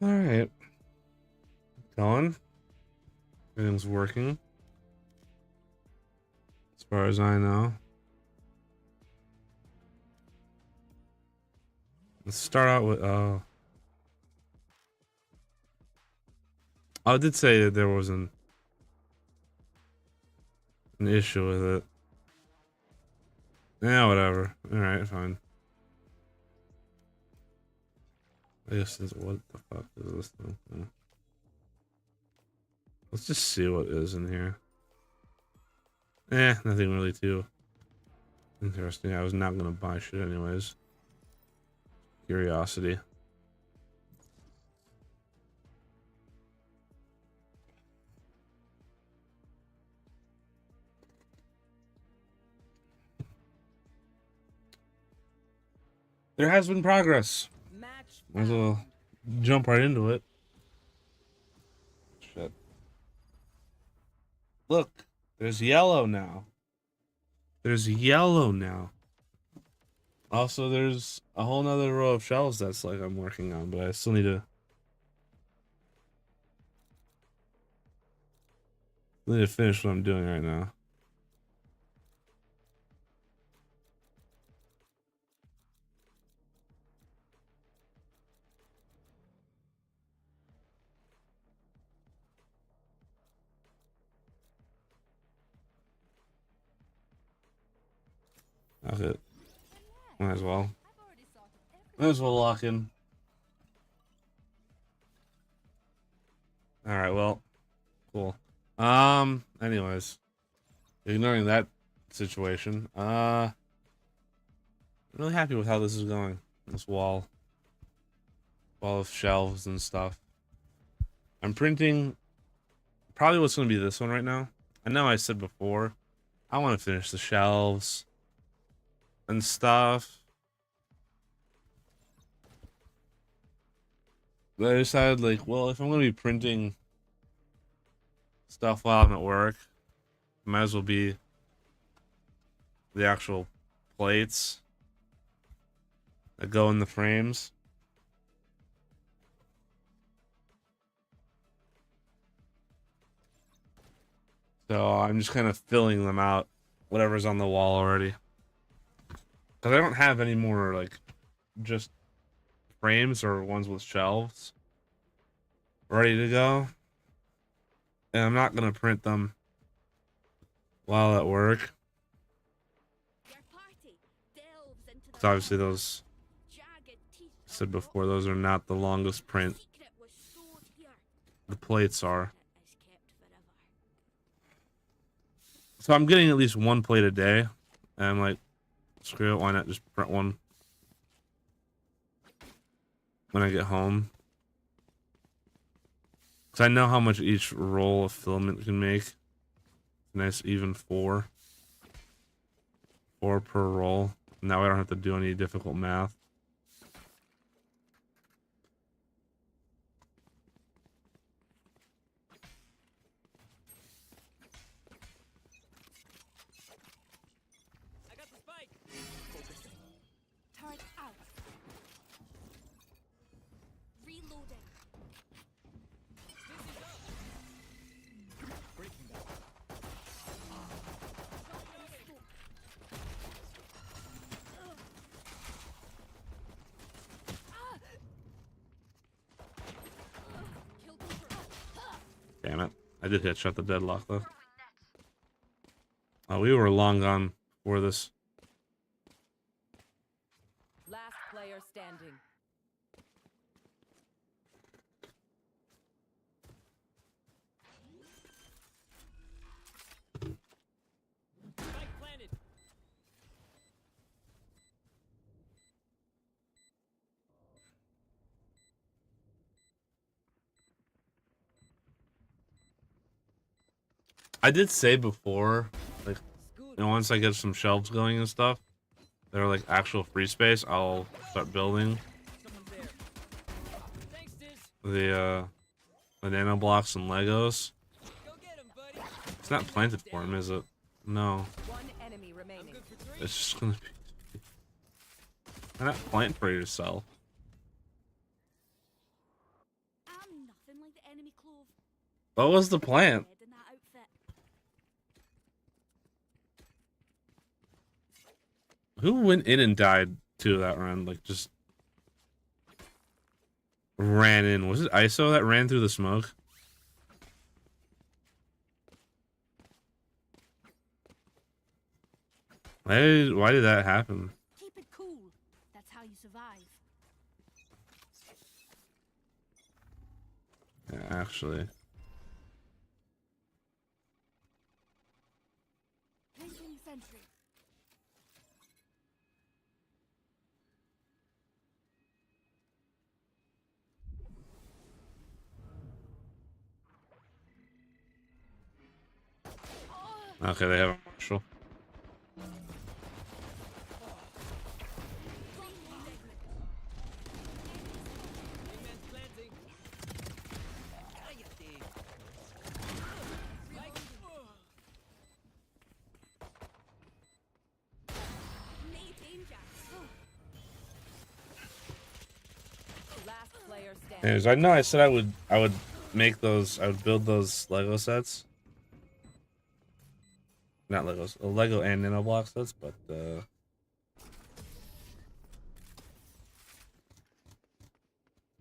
All right, going. Everything's working as far as I know. Let's start out with I did say that there was an issue with it. Yeah, whatever. All right, fine. I guess this, what the fuck is this thing? Let's just see what is in here. Nothing really too interesting. I was not gonna buy shit anyways. Curiosity. There has been progress. Might as well jump right into it. Shit. Look, there's yellow now. There's yellow now. Also, there's a whole nother row of shelves that's like I'm working on, but I still need to finish what I'm doing right now. That's it. Might as well. Might as well lock in. All right. Well, cool. Anyways, ignoring that situation, I'm really happy with how this is going. This wall of shelves and stuff. I'm printing probably what's going to be this one right now. I know I said before I want to finish the shelves and stuff, but I decided, like, well, if I'm going to be printing stuff while I'm at work, it might as well be the actual plates that go in the frames. So I'm just kind of filling them out, whatever's on the wall already. Because I don't have any more, like, just frames or ones with shelves ready to go. And I'm not going to print them while at work. Because obviously those, I said before, those are not the longest print. The plates are. So I'm getting at least one plate a day. And I'm like, screw it, why not just print one when I get home? Because I know how much each roll of filament can make. Nice even 4 per roll. Now I don't have to do any difficult math. I got the spike. Focusing. Turret out. Reloading. This is up. Breaking that. Damn it. I did headshot the deadlock though. Oh, we were long gone for this. Last player standing. Spike planted. I did say before, like, once I get some shelves going and stuff, that are like actual free space, I'll start building Someone's there. Thanks, Diz. the nano blocks and Legos. Go get him, buddy. It's not planted for him, is it? No. One enemy I'm remaining. good for 3. It's just gonna be. They're not planted for you to sell. What was the plan? Head in that outfit. Who went in and died to that round? Like, just ran in. Was it ISO that ran through the smoke? Why did that happen? Keep it cool. That's how you survive. Yeah, actually. Placing sentry. Okay, they have a marshal. Wingman's planting. Cállate. Spike. No danger. Last player standing. Anyways, I know I said I would make those, I would build those Lego sets. Not Legos, Lego and Nano block sets, but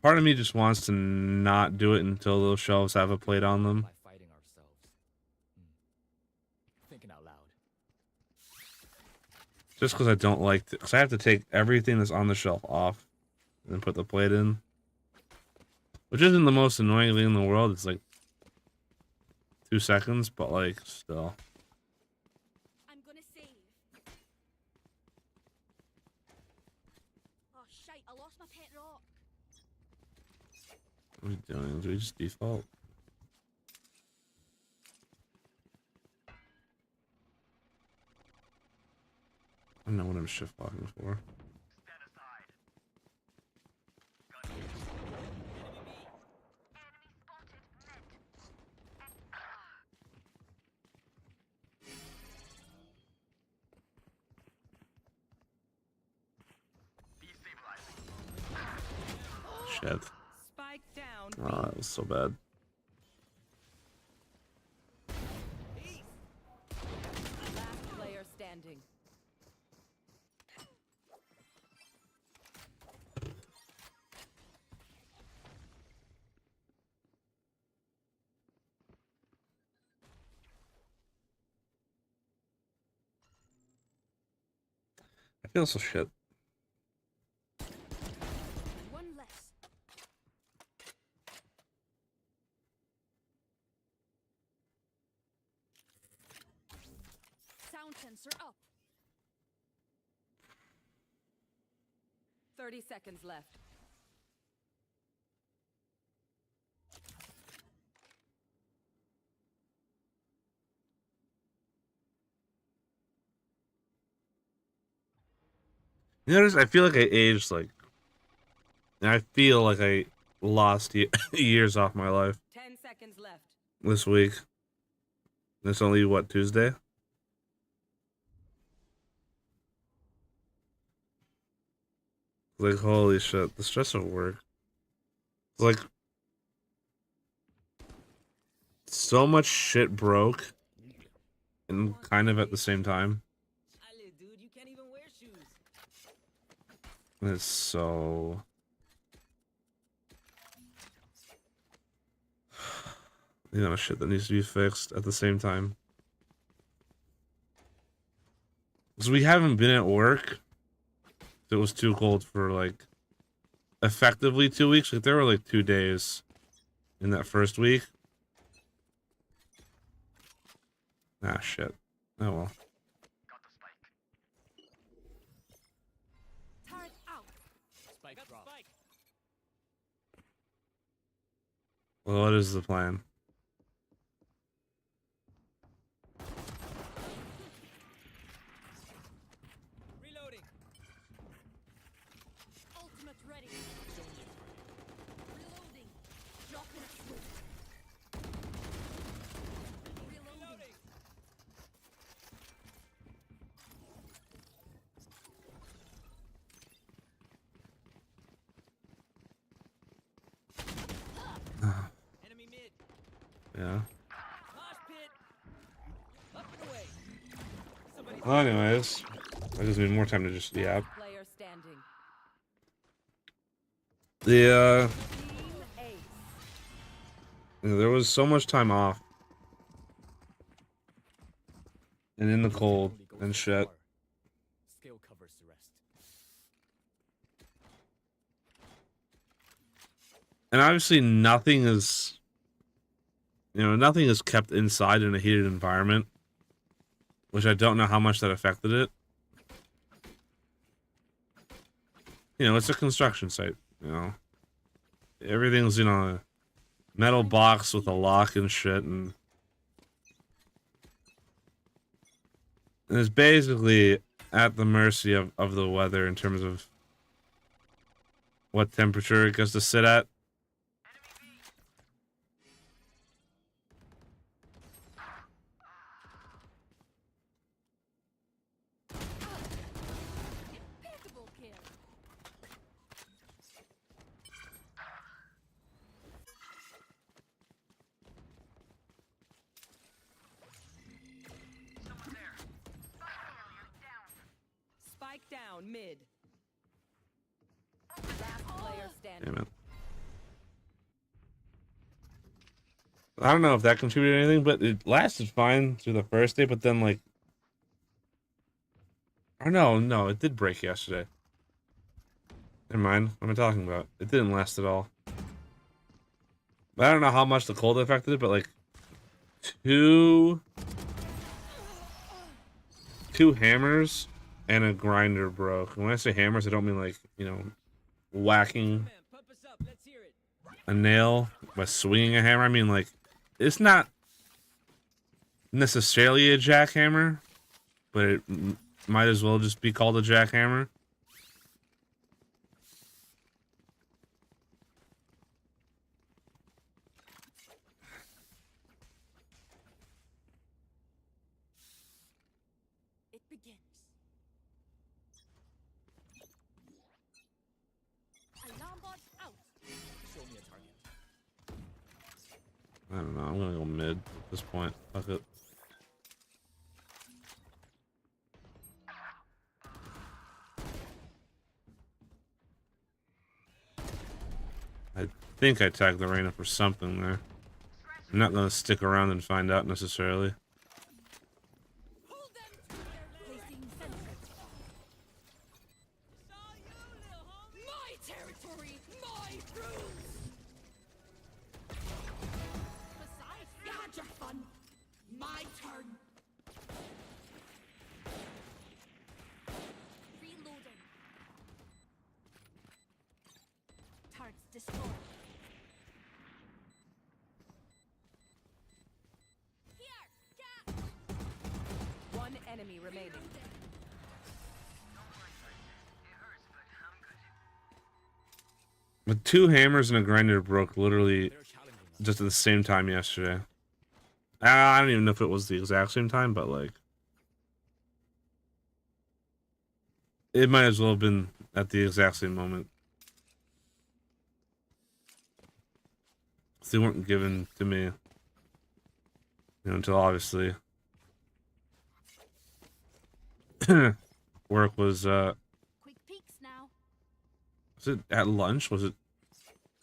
part of me just wants to not do it until those shelves have a plate on them. By fighting ourselves. Thinking out loud. Just because I don't like to, because I have to take everything that's on the shelf off and then put the plate in. Which isn't the most annoying thing in the world. It's like 2 seconds, but like still. I'm gonna save. Oh shite, I lost my pet rock. What are we doing? Do we just default? I don't know what I'm shift blocking for. Shit. Spike down. Oh, that was so bad. Last player standing. I feel so shit. One less. Sound sensor up. 30 seconds left. You notice? I feel like I aged like. I feel like I lost years off my life 10 seconds left. this week. It's only what, Tuesday? Like, holy shit, the stress of work. It's like so much shit broke and kind of at the same time. Chale, dude, you can't even wear shoes. It's so you know, shit that needs to be fixed at the same time. Because we haven't been at work. It was too cold for like effectively 2 weeks. Like there were like 2 days in that first week. Ah shit. Oh well. Turret out. Spike got drop. spike. Well, what is the plan? Reloading. Ultimate ready. Reloading. Dropping a smoke. Reloading. Reloading. Enemy mid. Well, anyways, that gives me more time to just yap. Last player standing. The Team Ace. there was so much time off and in the cold Only goes and so shit. far. Skill covers the rest. And obviously nothing is, nothing is kept inside in a heated environment, which I don't know how much that affected it. It's a construction site, everything's in a metal box with a lock and shit, and it's basically at the mercy of the weather in terms of what temperature it gets to sit at. Impeccable kill. Spike down mid. Last player standing. Damn it. I don't know if that contributed anything, but it lasted fine through the first day, but then, like... Or no, it did break yesterday. Never mind, what am I talking about? It didn't last at all. But I don't know how much the cold affected it, but, like... Two hammers and a grinder broke. And when I say hammers, I don't mean, like, whacking Man, pump us up. Let's hear it. a nail by swinging a hammer. I mean, like, it's not necessarily a jackhammer, but it might as well just be called a jackhammer. It begins. Alarm bot out. Show me a target. I don't know. I'm gonna go mid at this point. Fuck it. I think I tagged the Reyna for something there. I'm not gonna stick around and find out necessarily. Hold them to their placing sentry. My territory, my rules. Besides, you had your fun. My turn. Reloading. Targets destroyed. Here, cat. One enemy remaining. But two hammers and a grinder broke literally They're challenging us. just at the same time yesterday. I don't even know if it was the exact same time, but like it might as well have been at the exact same moment. They weren't given to me, until obviously work was Quick peeks now. was it at lunch? Was it?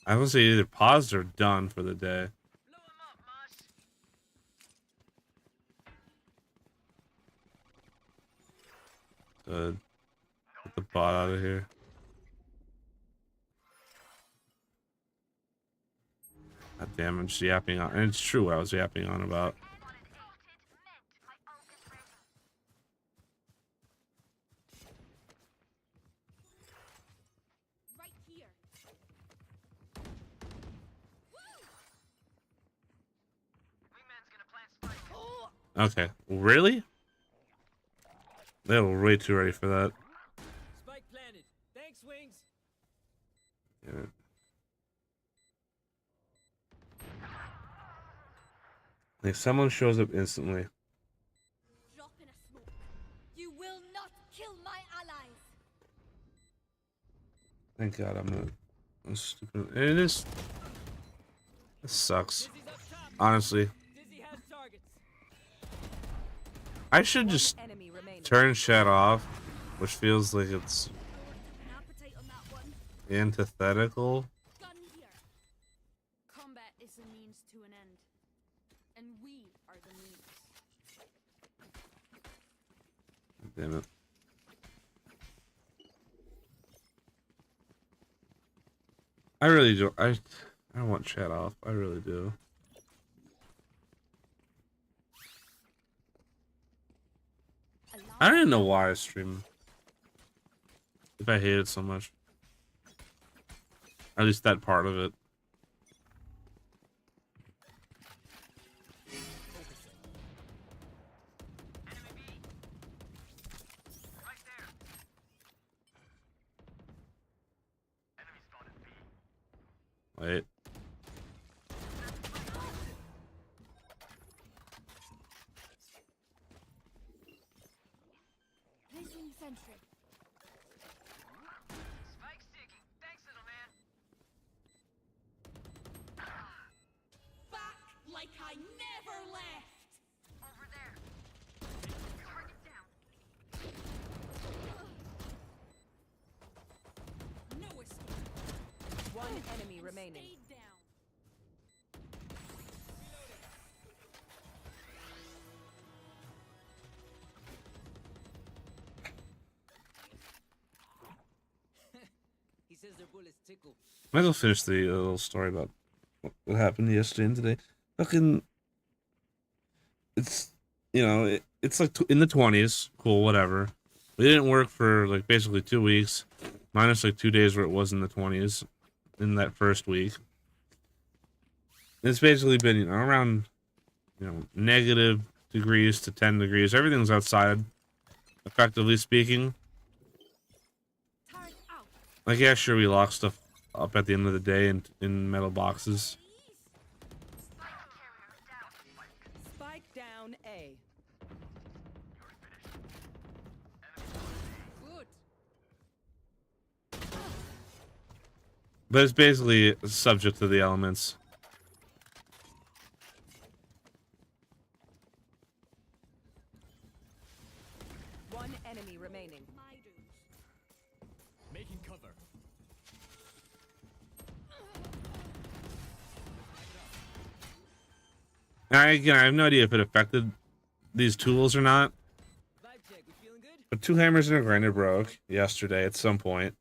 I was gonna say either paused or done for the day. Blow 'em up, Mosh. Good. Get the bot out of here. God damn, I'm just yapping on. And it's true what I was yapping on about. Right here. Okay, really? They were way too ready for that. Spike planted. Thanks, Wings. Damn it. Like someone shows up instantly. Drop in a smoke. You will not kill my allies. Thank God I'm stupid. It is. This sucks. Dizzy's up top. Honestly, Dizzy has targets. I should just Enemy remaining. turn chat off, which feels like it's An appetite on that one. antithetical. Gun here. Combat is a means to an end. And we are the means. Damn it. I really do. I want chat off. I really do. I don't even know why I stream. If I hate it so much. At least that part of it. Wait. Placing sentry. Spike sticking. Thanks, little man. Back like I never left. Over there. Target down. No escape. One enemy remaining. Stayed down. He says their bullets tickle. Might as well finish the little story about what happened yesterday and today. Fucking, it's, you know, it's like in the 20s. Cool, whatever. We didn't work for like basically 2 weeks, minus like 2 days where it was in the 20s in that first week. It's basically been, you know, around, you know, negative degrees to 10 degrees. Everything's outside, effectively speaking. Turret out. Like, yeah, sure, we locked stuff up at the end of the day in metal boxes. Spike down A. Good. But it's basically subject to the elements. One enemy remaining. My dues. Making cover. Again, I have no idea if it affected these tools or not. Vibe check. We feeling good? But 2 hammers and a grinder broke yesterday at some point.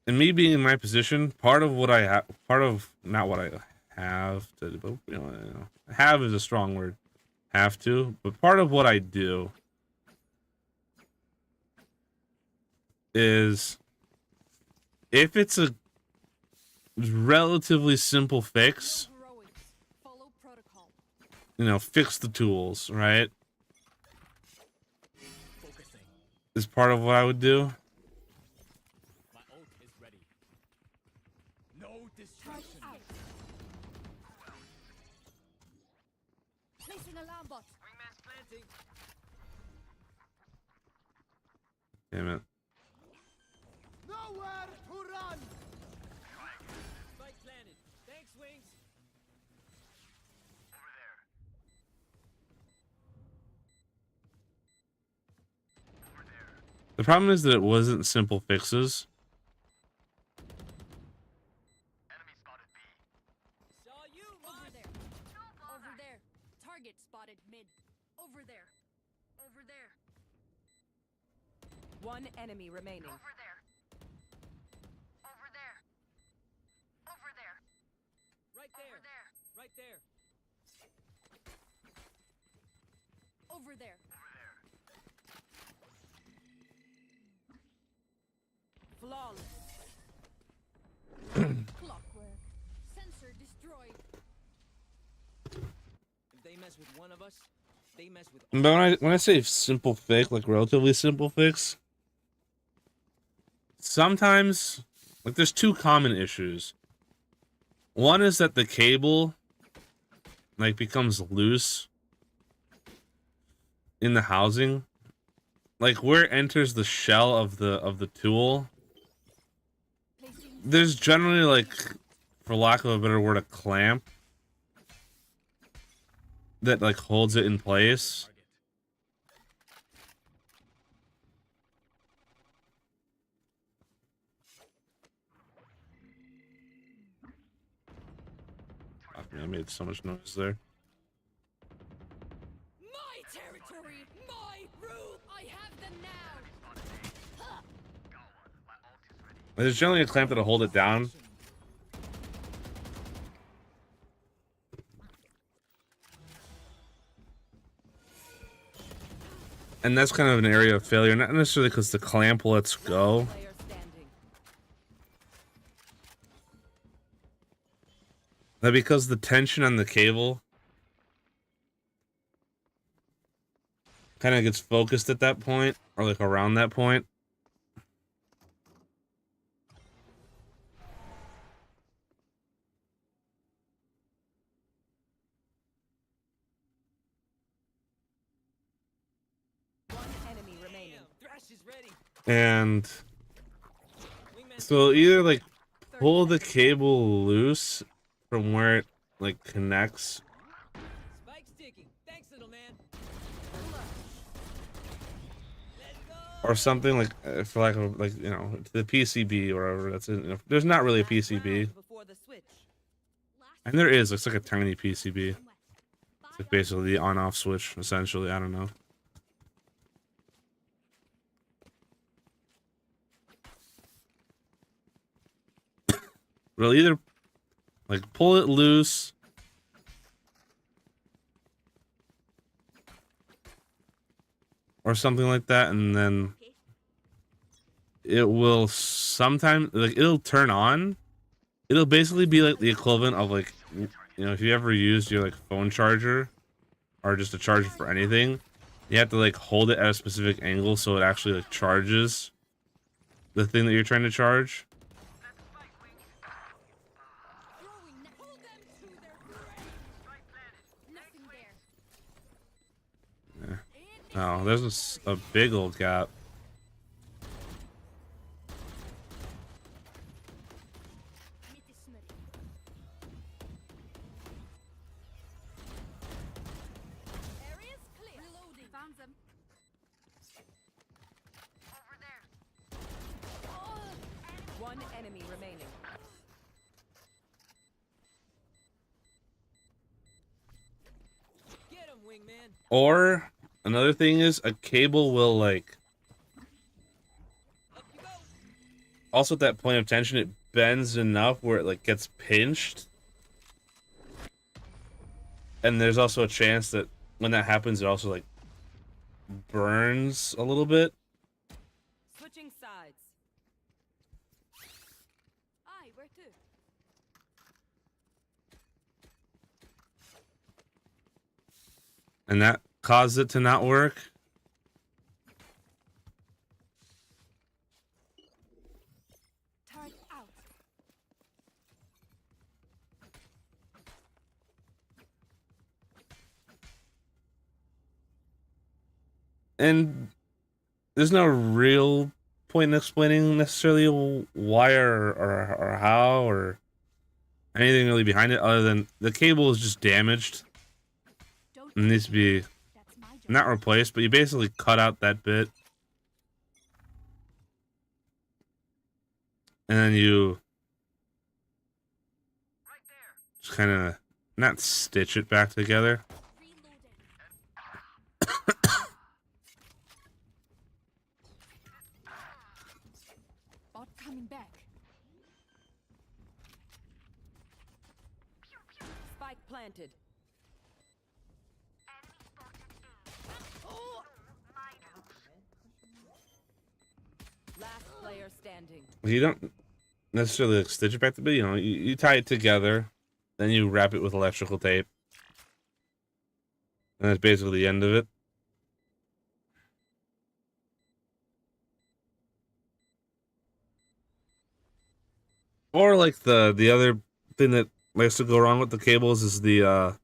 And me being in my position, part of what I have, not what I have to, but you know, have is a strong word. Have to, but part of what I do is if it's a relatively simple fix, No heroics. Follow protocol. you know, fix the tools, right? Focusing. Is part of what I would do. My ult is ready. No Turret distraction. out. Placing alarm bot. Wingman's planting. Damn it. Nowhere to run! Spike planted. Thanks, Wings. The problem is that it wasn't simple fixes. Saw you, Over Rod. there. Over there. Target spotted mid. Over there. Over there. One enemy remaining. Over there. Over there. Over there. Right there. Right there. Over there. Flawless. Clockwork. Sensor destroyed. If they mess with one of us, they mess with But when I say simple fix, like relatively simple fix, sometimes like there's 2 common issues. One is that the cable like becomes loose in the housing. Like where it enters the shell of the tool, Placing there's generally like, for lack of a better word, a clamp that like holds it in place. I made so much noise there. My territory, my rule. I have them now. There's generally a clamp that'll hold it down. And that's kind of an area of failure, not necessarily because the clamp lets go. Player standing. But because the tension on the cable kind of gets focused at that point, or like around that point. One enemy remaining. Damn, Thrash is ready. And Wingman's so either like pull the cable loose from where it like connects, Spike's ticking. Thanks, little man. Let's go. or something like for lack of like, you know, the PCB or whatever. That's it. You know, there's not really a Last PCB, round before the switch. and there is. It's like a tiny PCB. West. It's like basically the on-off switch, essentially. I don't know. We'll either like pull it loose or something like that, and then it will sometimes like it'll turn on. It'll basically be like the equivalent of like, you know, if you ever used your like phone charger or just a charger for anything, you have to like hold it at a specific angle so it actually like charges the thing that you're trying to charge. Throwing na- pull them to their grave. Nothing there. Oh, there's a big old gap. It is smooth. Area's clear. Reloading. Found them. One enemy remaining. Get him, Wingman. Or another thing is a cable will like Up you go. also at that point of tension it bends enough where it like gets pinched. And there's also a chance that when that happens it also like burns a little bit. Switching sides. Aye, where to? And that caused it to not work. Turret out. And there's no real point in explaining necessarily why or how or anything really behind it other than the cable is just damaged Don't and needs to be that's my job. not replaced, but you basically cut out that bit and then you just kind of not stitch it back together. Reloading. Bot coming back. Spike planted. Last player standing. You don't necessarily like stitch it back to, but you know, you tie it together, then you wrap it with electrical tape, and that's basically the end of it. Or like the other thing that likes to go wrong with the cables is the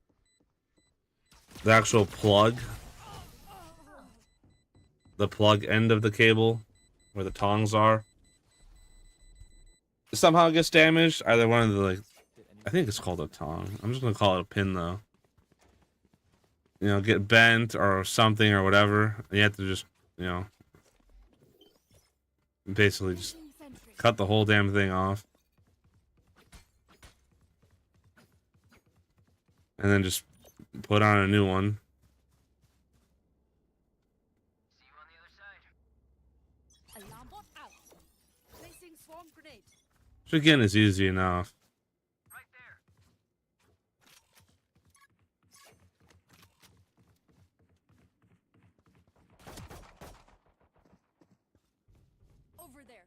actual plug, the plug end of the cable, where the tongs are. Somehow it gets damaged. Either one of the like, I think it's called a tong. I'm just gonna call it a pin though. You know, get bent or something or whatever. You have to just, you know, basically just Placing sentry. cut the whole damn thing off. and then just put on a new one. Alarm bot out. Placing swarm grenade. Which again is easy enough. Over there.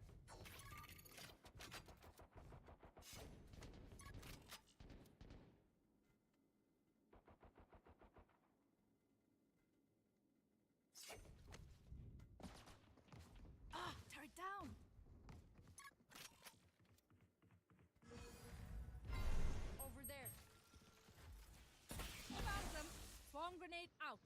Ah, turret down. Over there. Found them. Swarm grenade out.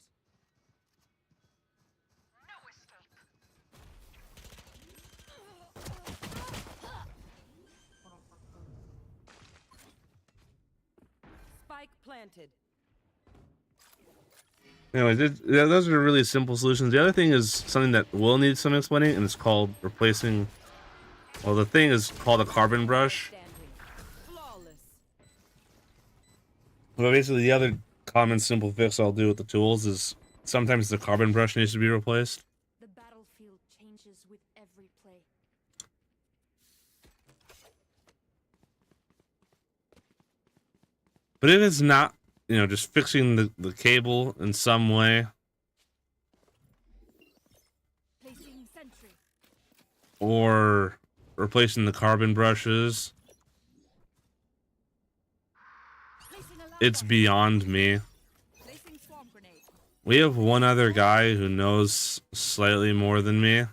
Spike planted. Anyways, those are really simple solutions. The other thing is something that will need some explaining, and it's called replacing. Well, the thing is called a carbon brush. Standing. Flawless. But basically, the other common simple fix I'll do with the tools is sometimes the carbon brush needs to be replaced. The battlefield changes with every play. But if it's not, you know, just fixing the cable in some way, Placing sentry. or replacing the carbon brushes, Placing alarm it's bot. beyond me. Placing swarm grenade. We have one other guy who knows slightly more than me.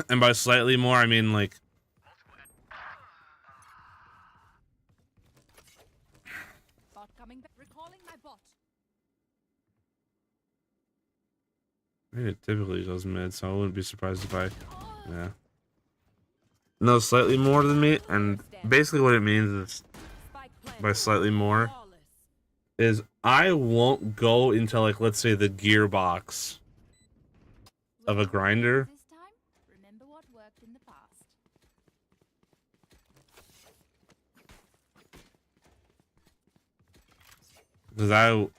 And by slightly more, I mean like Bot coming back. Recalling my bot. it typically goes mid, so I wouldn't be surprised if I, yeah, knows slightly more than me. And basically what it means is, Spike planted. by slightly more, Flawless. is I won't go into, like, let's say the gearbox of a grinder. This time, remember what worked in the past. Because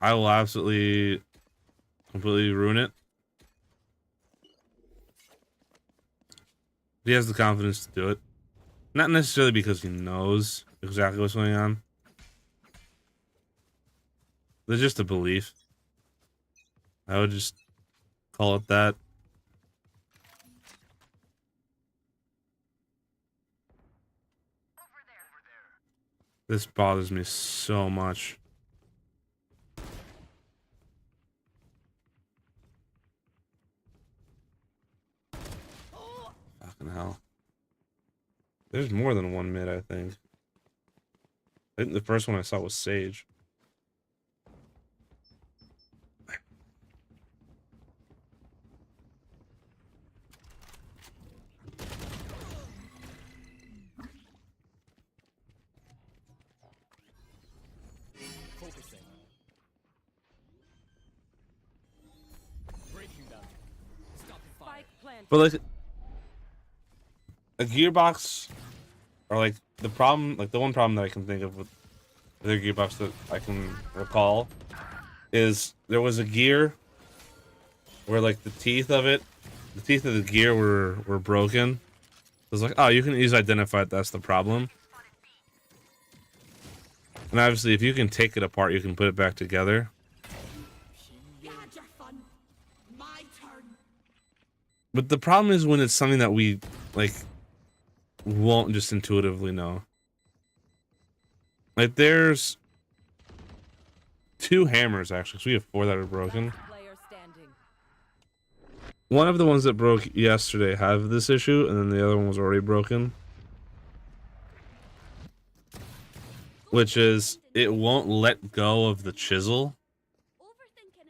I will absolutely completely ruin it. He has the confidence to do it. Not necessarily because he knows exactly what's going on. There's just a belief. I would just call it that. This bothers me so much. Fucking hell. There's more than one mid, I think. I think the first one I saw was Sage. Focusing. Breaking them. Stopping fire. Spike planted. But like a gearbox, or like the problem, like the one problem that I can think of with their gearbox that I can recall is there was a gear where like the teeth of the gear were broken. It was like, oh, you can easily identify that's the problem. And obviously, if you can take it apart, you can put it back together. You had your fun. My turn. But the problem is when it's something that we like won't just intuitively know. Like there's 2 hammers actually, so we have 4 that are broken. Last player standing. One of the ones that broke yesterday have this issue, and then the other one was already broken. Which is, it won't let go of the chisel.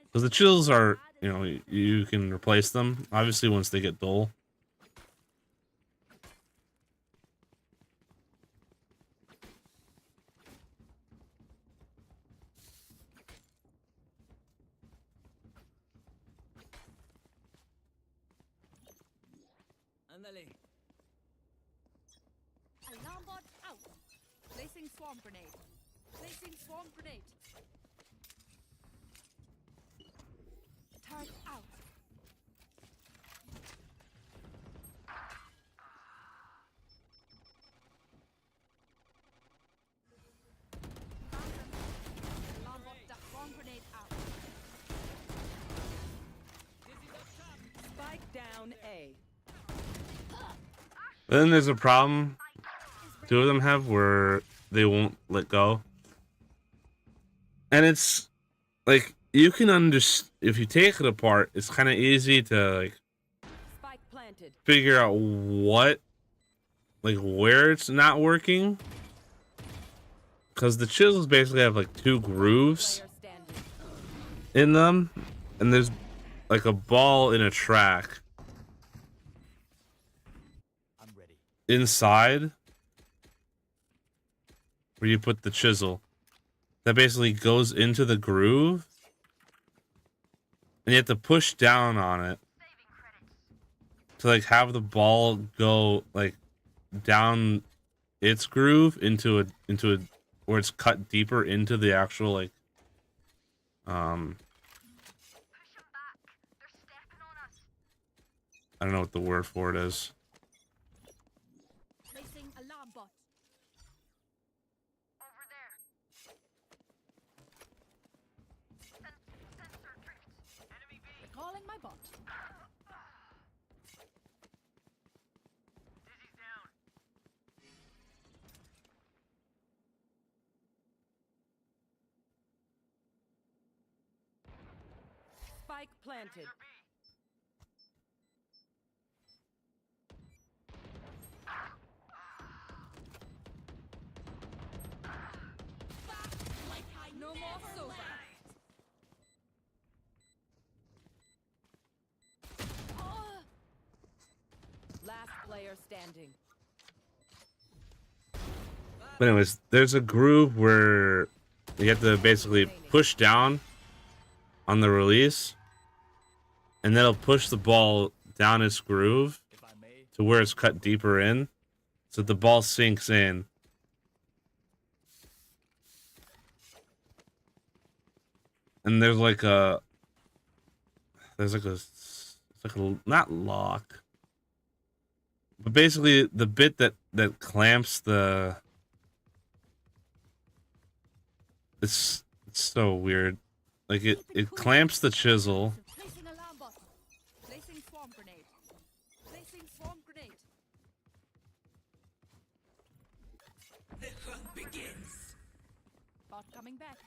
Because the chisels are, you know, you can replace them, obviously, once they get dull. Ándale. Alarm bot out. Placing swarm grenade. Placing swarm grenade. Turret out. Alarm bot duck. Swarm grenade out. Spike down A. Then there's a problem two of them have where they won't let go. And it's like you can understand if you take it apart, it's kind of easy to like Spike planted. figure out what, like where it's not working. Because the chisels basically have like two grooves Player standing. in them, and there's like a ball in a track I'm ready. inside where you put the chisel that basically goes into the groove, and you have to push down on it to like have the ball go like down its groove into a where it's cut deeper into the actual like I don't know what the word for it is. Placing alarm bot. Over there. Sensor drift. Enemy B. Recalling my bot. Dizzy's down. Spike planted. No more sofa. Last player standing. But anyways, there's a groove where you have to basically push down on the release, and that'll push the ball down its groove If I may, to where it's cut deeper in, so the ball sinks in. And there's like a not lock, but basically the bit that clamps the. It's so weird. Like it clamps the chisel. Placing alarm bot. Placing swarm grenade. Placing swarm grenade. the hunt begins. Bot coming back.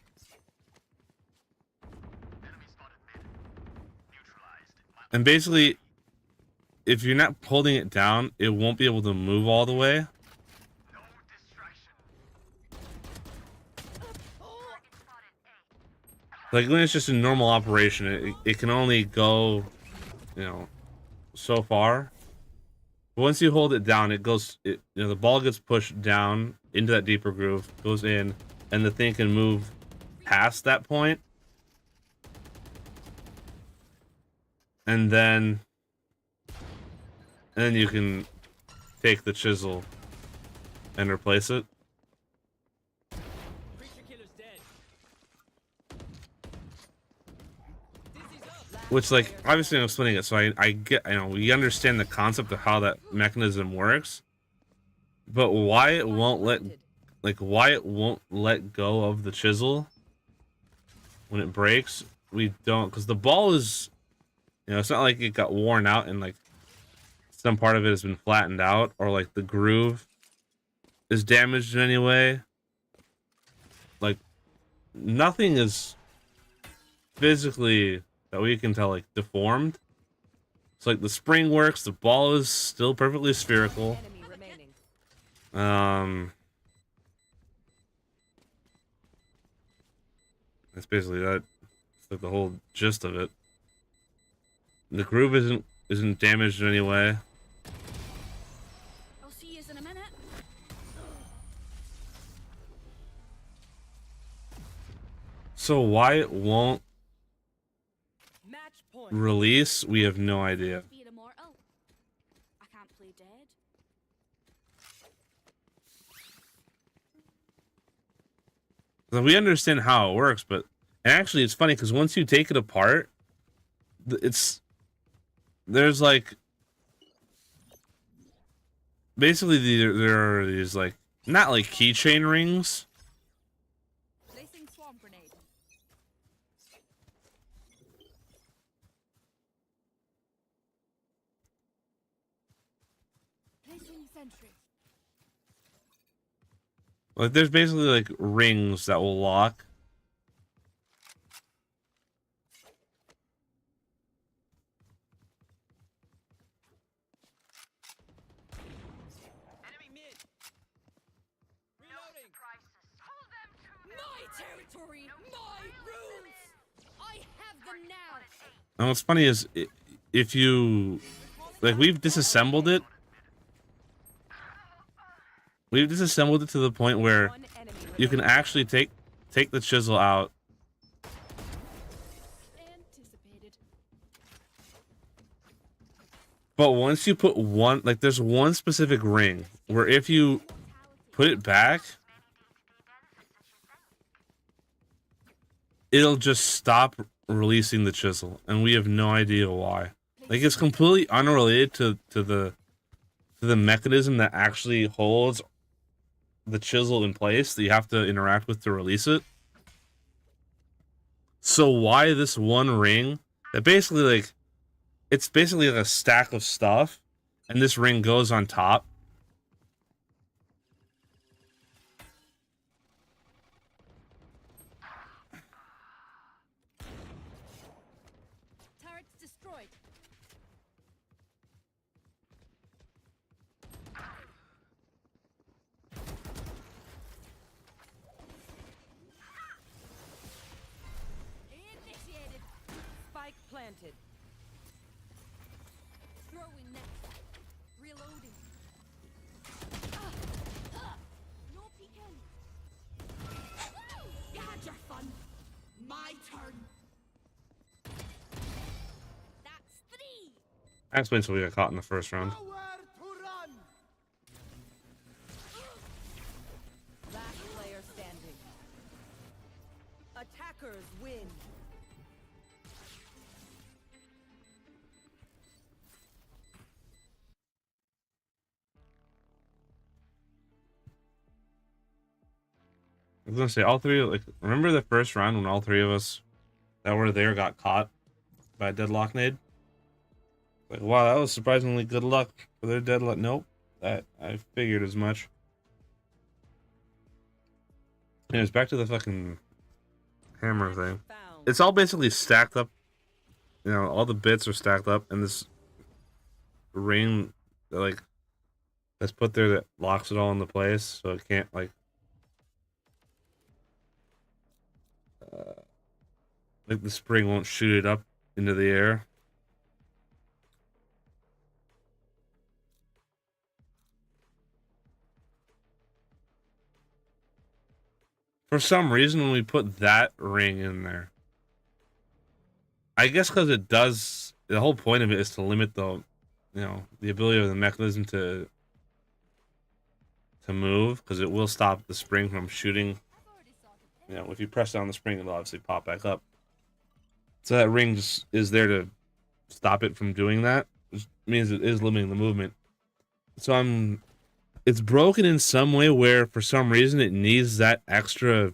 And basically, if you're not holding it down, it won't be able to move all the way. Like when it's just a normal operation, it can only go, you know, so far. But once you hold it down, it goes. The ball gets pushed down into that deeper groove, goes in, and the thing can move past that point. And then you can take the chisel and replace it. Creature killer's dead. Dizzy's up. Which, like, obviously I'm explaining it, so I get, we understand the concept of how that mechanism works. But why it won't let go of the chisel when it breaks, we don't, because the ball is, it's not like it got worn out and like some part of it has been flattened out, or like the groove is damaged in any way. Like nothing is physically that we can tell like deformed. It's like the spring works, the ball is still perfectly spherical. Enemy remaining. That's basically that. It's like the whole gist of it. The groove isn't damaged in any way. I'll see you in a minute. So why it won't Match point. release, we have no idea. Be an immortal. I can't play dead. We understand how it works, but and actually it's funny because once you take it apart, there's like basically there are these like not like keychain rings. Placing swarm grenade. Placing sentry. Like there's basically like rings that will lock. My territory, my rules. I have them now. And what's funny is if you like we've disassembled it. We've disassembled it to the point where One enemy you can remaining. actually take the chisel out. Anticipated. But once you put one, like there's one specific ring where if you put it back, it'll just stop releasing the chisel, and we have no idea why. Like it's completely unrelated to the mechanism that actually holds the chisel in place that you have to interact with to release it. So why this one ring that basically like it's basically like a stack of stuff, and this ring goes on top. Turrets destroyed. Initiated. Spike planted. Throwing next. Reloading. No peeking. You had your fun. My turn. That's 3. I explained so we got caught in the first round. Nowhere to run. Last player standing. Attackers win. I was gonna say all three. Like, remember the first round when all three of us that were there got caught by a deadlock nade? Like, wow, that was surprisingly good luck for their deadlock. Nope, that I figured as much. Anyways, back to the fucking hammer thing. Found. It's all basically stacked up. You know, all the bits are stacked up, and this ring, like, that's put there that locks it all into place, so it can't like. Like the spring won't shoot it up into the air. For some reason, when we put that ring in there, I guess because it does. The whole point of it is to limit the, the ability of the mechanism to move, because it will stop the spring from shooting. I've already sorted. If you press down the spring, it'll obviously pop back up. So that ring just is there to stop it from doing that, which means it is limiting the movement. So it's broken in some way where for some reason it needs that extra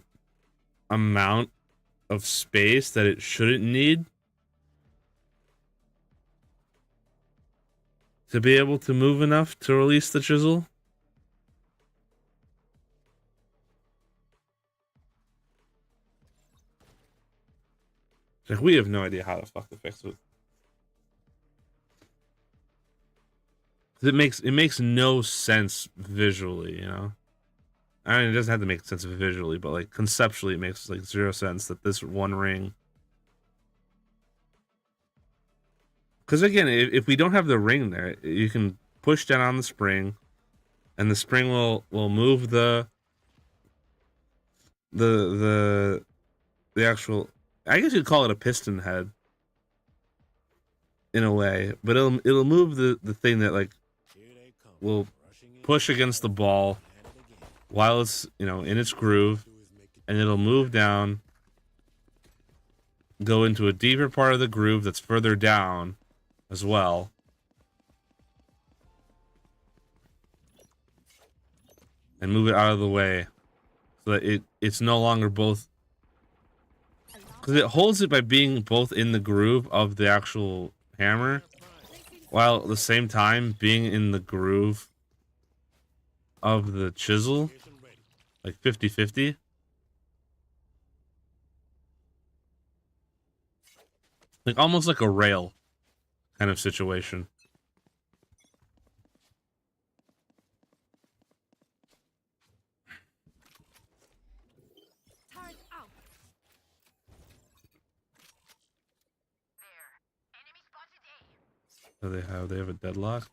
amount of space that it shouldn't need to be able to move enough to release the chisel. Like, we have no idea how the fuck to fix it. It makes no sense visually, I mean, it doesn't have to make sense visually, but like conceptually, it makes like zero sense that this one ring. Because again, if we don't have the ring there, you can push down on the spring, and the spring will move the actual. I guess you'd call it a piston head in a way, but it'll move the thing that like will push against the ball while it's in its groove, and it'll move down, go into a deeper part of the groove that's further down as well. And move it out of the way so that it's no longer both, because it holds it by being both in the groove of the actual hammer while at the same time being in the groove of the chisel, like 50-50. Like almost like a rail kind of situation. Turret out. So they have a deadlock.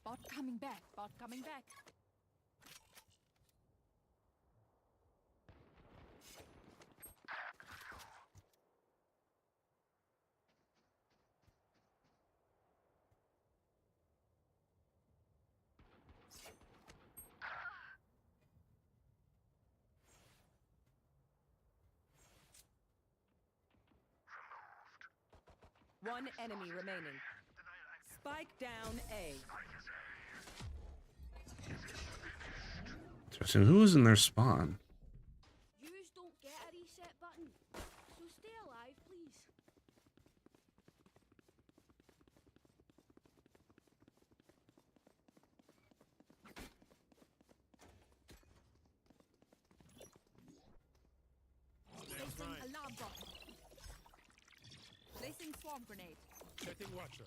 Bot coming back. Bot coming back. One enemy remaining. Spike down A. Interesting. Who was in their spawn? Yous don't get a reset button. So stay alive, please. Placing alarm bot. Placing swarm grenade. Setting watcher.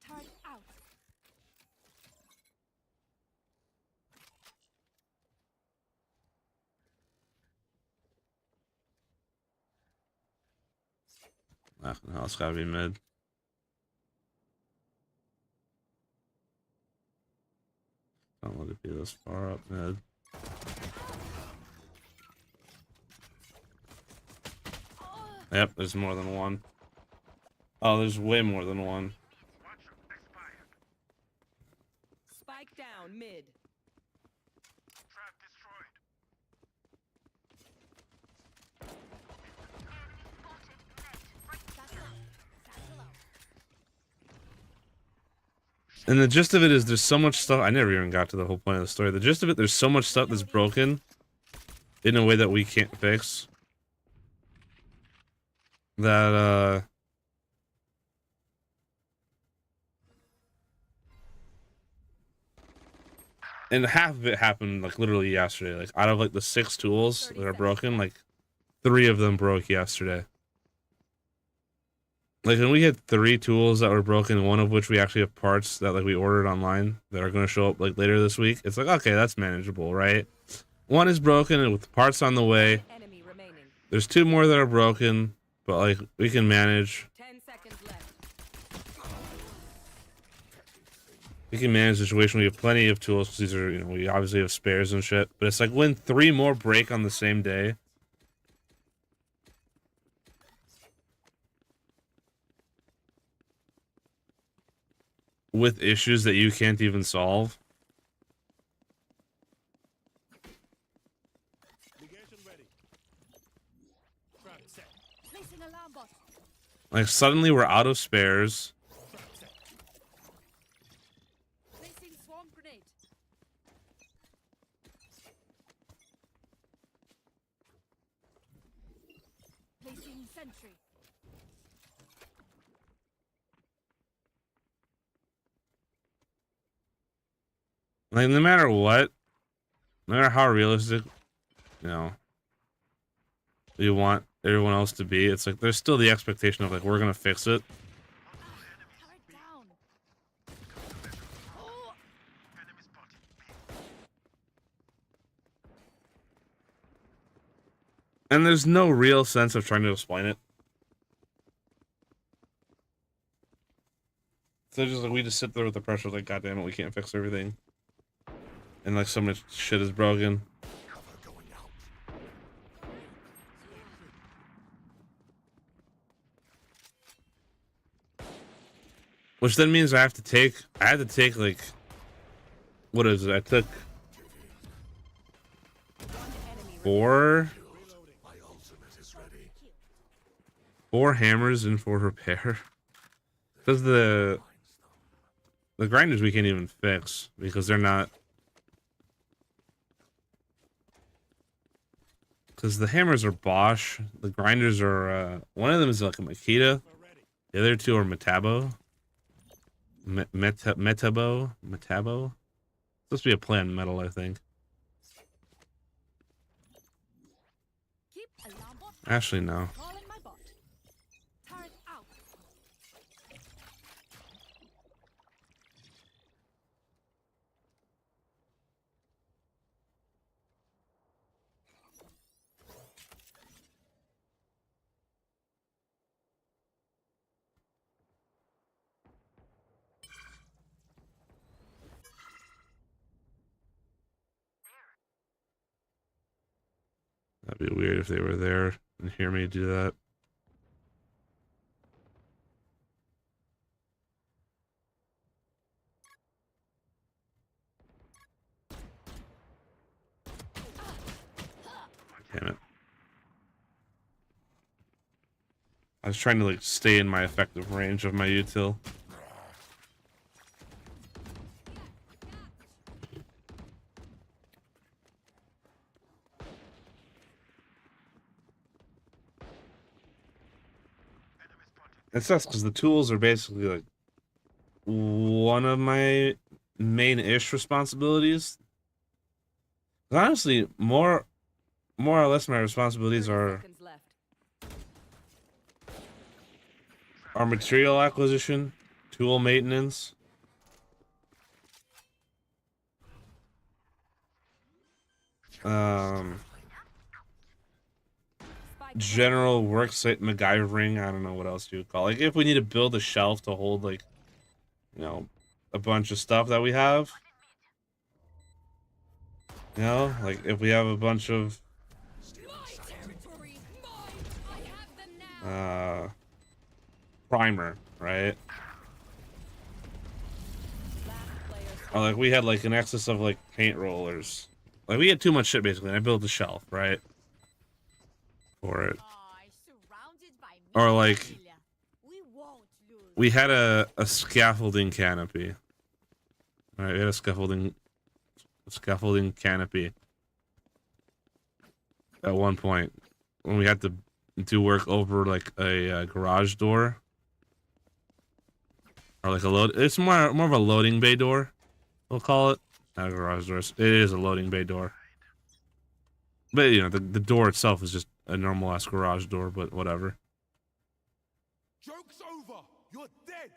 Turret out. No, it's gotta be mid. Don't let it be this far up mid. Yep, there's more than one. Oh, there's way more than one. Spike down mid. Trap destroyed. And the gist of it is there's so much stuff. I never even got to the whole point of the story. The gist of it, there's so much stuff that's broken in a way that we can't fix. That, and half of it happened, like, literally yesterday. Like, out of, like, the 6 tools that are broken, like, 3 of them broke yesterday. Like, and we had 3 tools that were broken, one of which we actually have parts that, like, we ordered online that are going to show up, like, later this week. It's like, okay, that's manageable, right? 1 is broken and with parts on the way. Enemy remaining. There's 2 more that are broken, but, like, we can manage. 10 seconds left. We can manage the situation. We have plenty of tools because these are, you know, we obviously have spares and shit. But it's like when 3 more break on the same day. With issues that you can't even solve. Negation ready. Trap set. Placing alarm bot. Like suddenly we're out of spares. Trap set. Placing swarm grenade. Placing sentry. Like no matter what, no matter how realistic, you know, you want everyone else to be, it's like there's still the expectation of like we're gonna fix it. Turret down. Enemy spotted. And there's no real sense of trying to explain it. So just like we just sit there with the pressure, like, God damn it, we can't fix everything. And like so much shit is broken. Which then means I had to take like, what is it? I took four hammers in for repair. Because the grinders we can't even fix because they're not. Because the hammers are Bosch, the grinders are one of them is like a Makita, the other two are Metabo. Metabo. Supposed to be a play on metal, I think. Keep alarm bot Actually, no. calling my bot. Turret out. That'd be weird if they were there and hear me do that. Damn it. I was trying to like stay in my effective range of my util. It sucks because the tools are basically like one of my main-ish responsibilities. Honestly, more or less my responsibilities 30 are seconds left. material acquisition, tool maintenance, Spike general worksite MacGyvering. I don't know what else you would call it. Like if we need to build a shelf to hold like, you know, a bunch of stuff that we have. You know, like if we have a bunch of My territory. Mine. I have them now. primer, right? Last player Or like we had like an excess of like paint rollers. Like we had too much shit basically, and I built a shelf, right? For it. Surrounded by Or like we won't lose. we had a scaffolding canopy. Alright, we had a scaffolding canopy at one point when we had to do work over like a garage door or like a load. It's more of a loading bay door, we'll call it. Not a garage door. It is a loading bay door, but you know the door itself is just a normal ass garage door. But whatever. Joke's over. You're dead.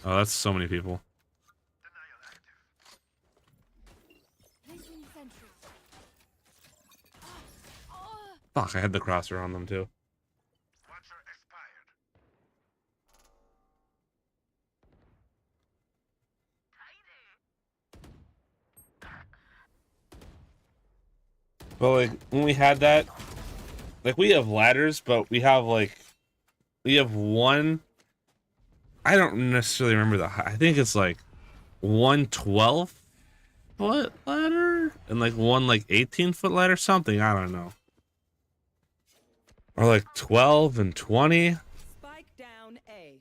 Oh, that's so many people. Placing sentry. Fuck, I had the crosser on them too. But like when we had that, like we have ladders, but we have one. I don't necessarily remember the height. I think it's like 112-foot ladder and like one like 18-foot ladder, something. I don't know. Or like 12 and 20. Spike down A.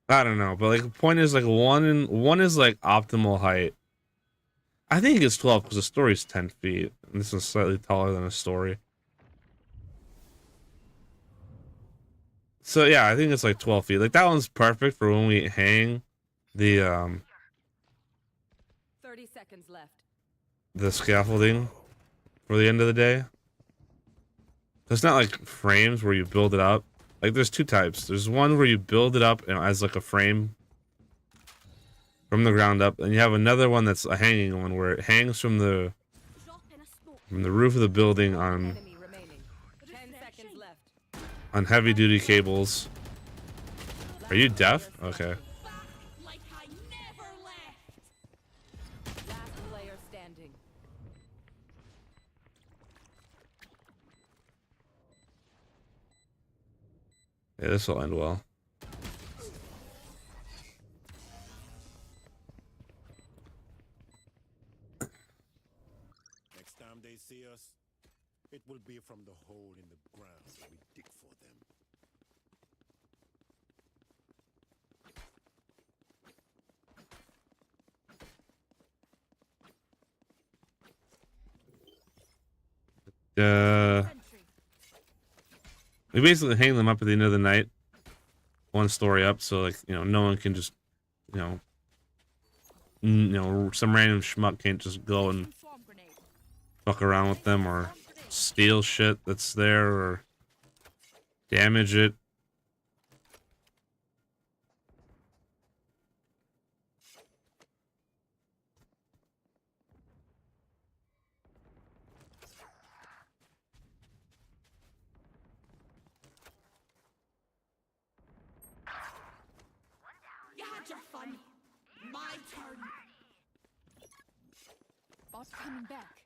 I don't know, but like the point is like one is like optimal height. I think it's 12 because the story's 10 feet. And this is slightly taller than a story. So yeah, I think it's like 12 feet. Like that one's perfect for when we hang the 30 seconds left. the scaffolding for the end of the day. It's not like frames where you build it up. Like there's two types. There's one where you build it up and as like a frame from the ground up, and you have another one that's a hanging one where it hangs from the roof of the building on Enemy remaining. 10 seconds left. heavy duty cables. Are you deaf? Okay. Like I never left. Last player standing. Yeah, this will end well. will be from the hole in the ground we dig for them. Sentry. We basically hang them up at the end of the night, one story up, so like no one can just some random schmuck can't just go and Swarm grenade. fuck around with them or steal shit that's there or damage it. You had your fun. My turn. Bot coming back.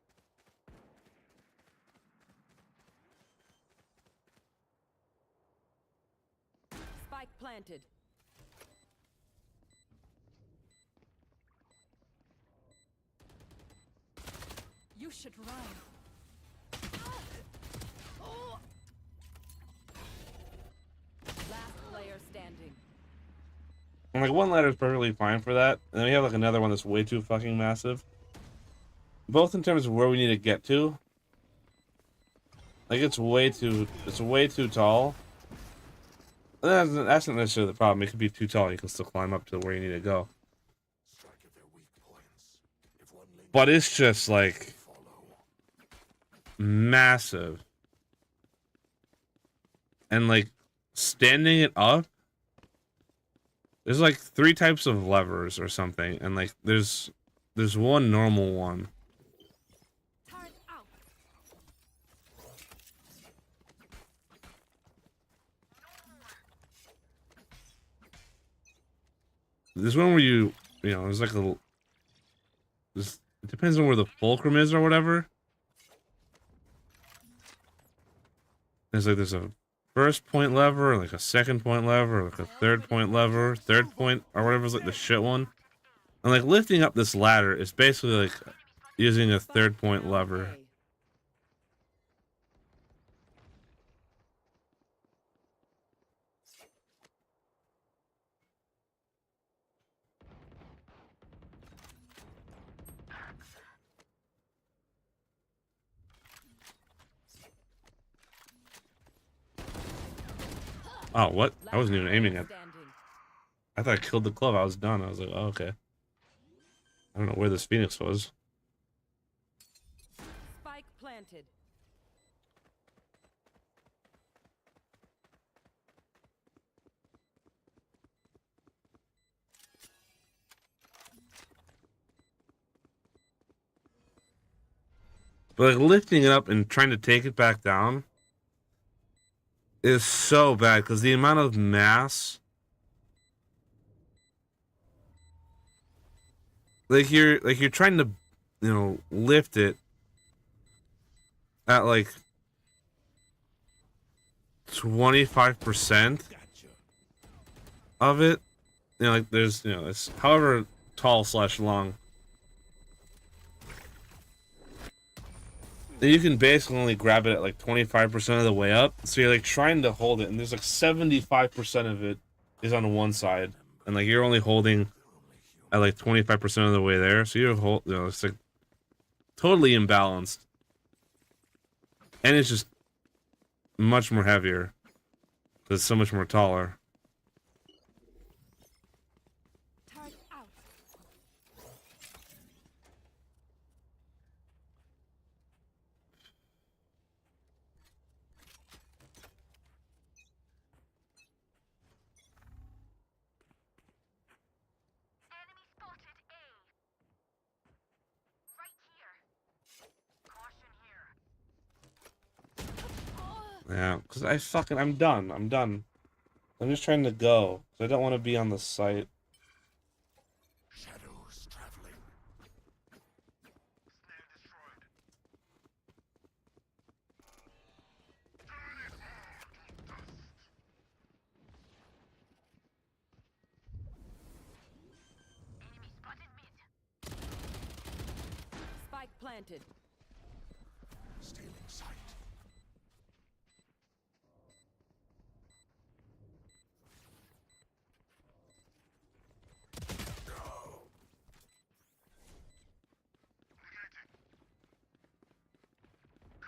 Spike planted. You should run. Last player standing. And like one ladder is perfectly fine for that, and then we have like another one that's way too fucking massive. Both in terms of where we need to get to. Like it's way too tall. That's not necessarily the problem. It could be too tall. You can still climb up to where you need to go. But it's just like massive. And like standing it up, there's like 3 types of levers or something, and like there's one normal one. Turret out. There's one where there's like a it depends on where the fulcrum is or whatever. There's a first point lever, like a second point lever, like a third point lever, third point or whatever's like the shit one. And like lifting up this ladder is basically like using a third point lever. Okay. Oh, what? I wasn't even aiming at. Standing. I thought I killed the glove. I was done. I was like, oh, okay. I don't know where this Phoenix was. Spike planted. But like lifting it up and trying to take it back down is so bad because the amount of mass, like you're trying to lift it at like 25% of it. Like there's it's however tall / long. You can basically only grab it at like 25% of the way up. So you're like trying to hold it, and there's like 75% of it is on one side, and like you're only holding at like 25% of the way there. So you're it's like totally imbalanced, and it's just much more heavier because it's so much more taller. Turret out. Yeah, because I'm done. I'm done. I'm just trying to go. I don't want to be on the site. Shadows traveling. Snare destroyed. Enemy spotted mid. Spike planted. Stealing sight.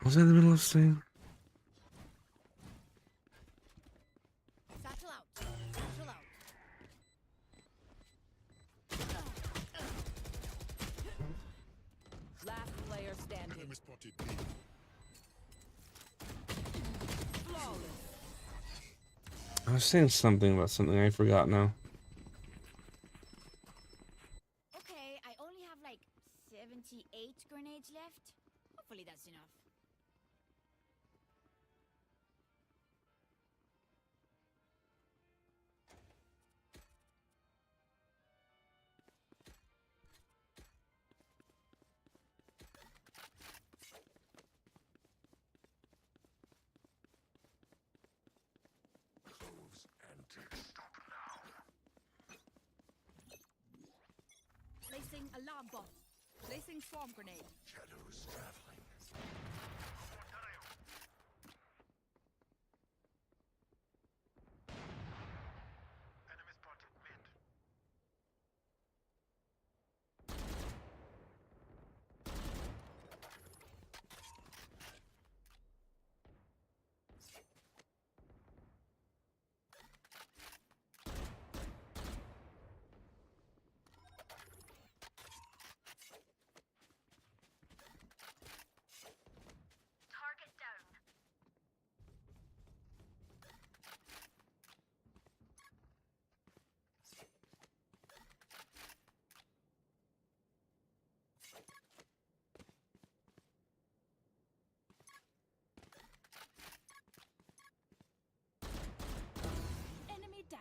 Was I in the middle of saying? Satchel out. Satchel out. Last player standing. Enemy spotted B. Flawless. I was saying something about something I forgot now. Okay, I only have like 78 grenades left. Hopefully that's enough. Cloves antics. Stop now. Placing alarm bot. Placing swarm grenade. Shadows traveling. Enemy spotted mid. Target down. Enemy down.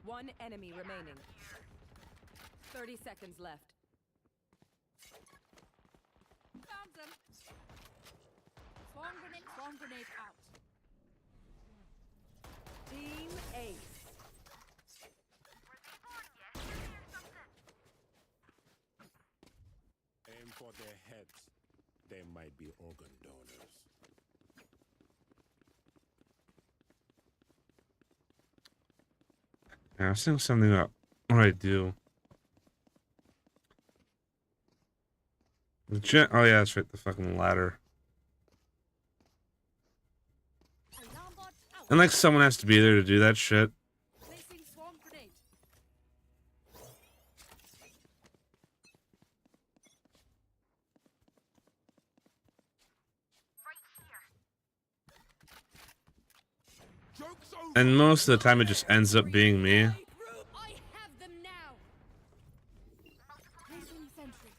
One enemy remaining. 30 seconds left. Found them. Swarm grenade out. Team Ace. Aim for their heads. They might be organ donors. Yeah, I was saying something about what I do. Oh yeah, that's right, the fucking ladder. Alarm bot out. And like someone has to be there to do that shit. Placing swarm grenade. Joke's over. And most of the time it just ends up being me. I have them now. Placing sentry.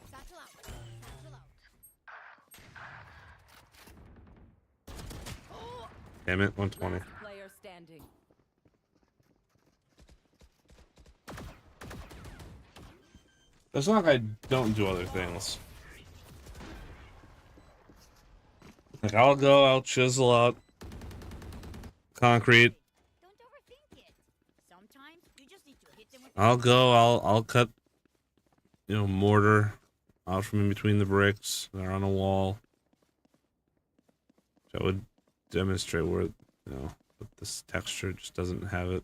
Satchel out. Satchel out. Damn it, 120. Last player standing. It's not like I don't do other things. Like I'll go, I'll chisel out concrete. Don't overthink it. Sometimes you just need to hit them with I'll go, I'll cut, you know, mortar out from in between the bricks that are on a wall. That would demonstrate where, you know, but this texture just doesn't have it.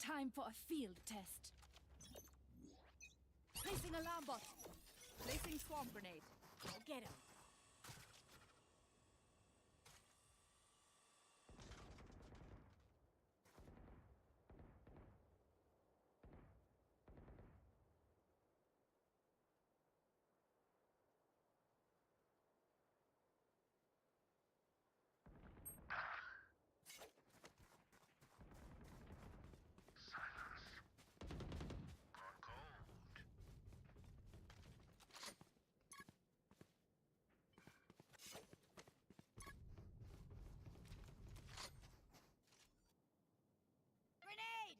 time for a field test. Placing alarm bot. Placing swarm grenade. Go get him. Grenade!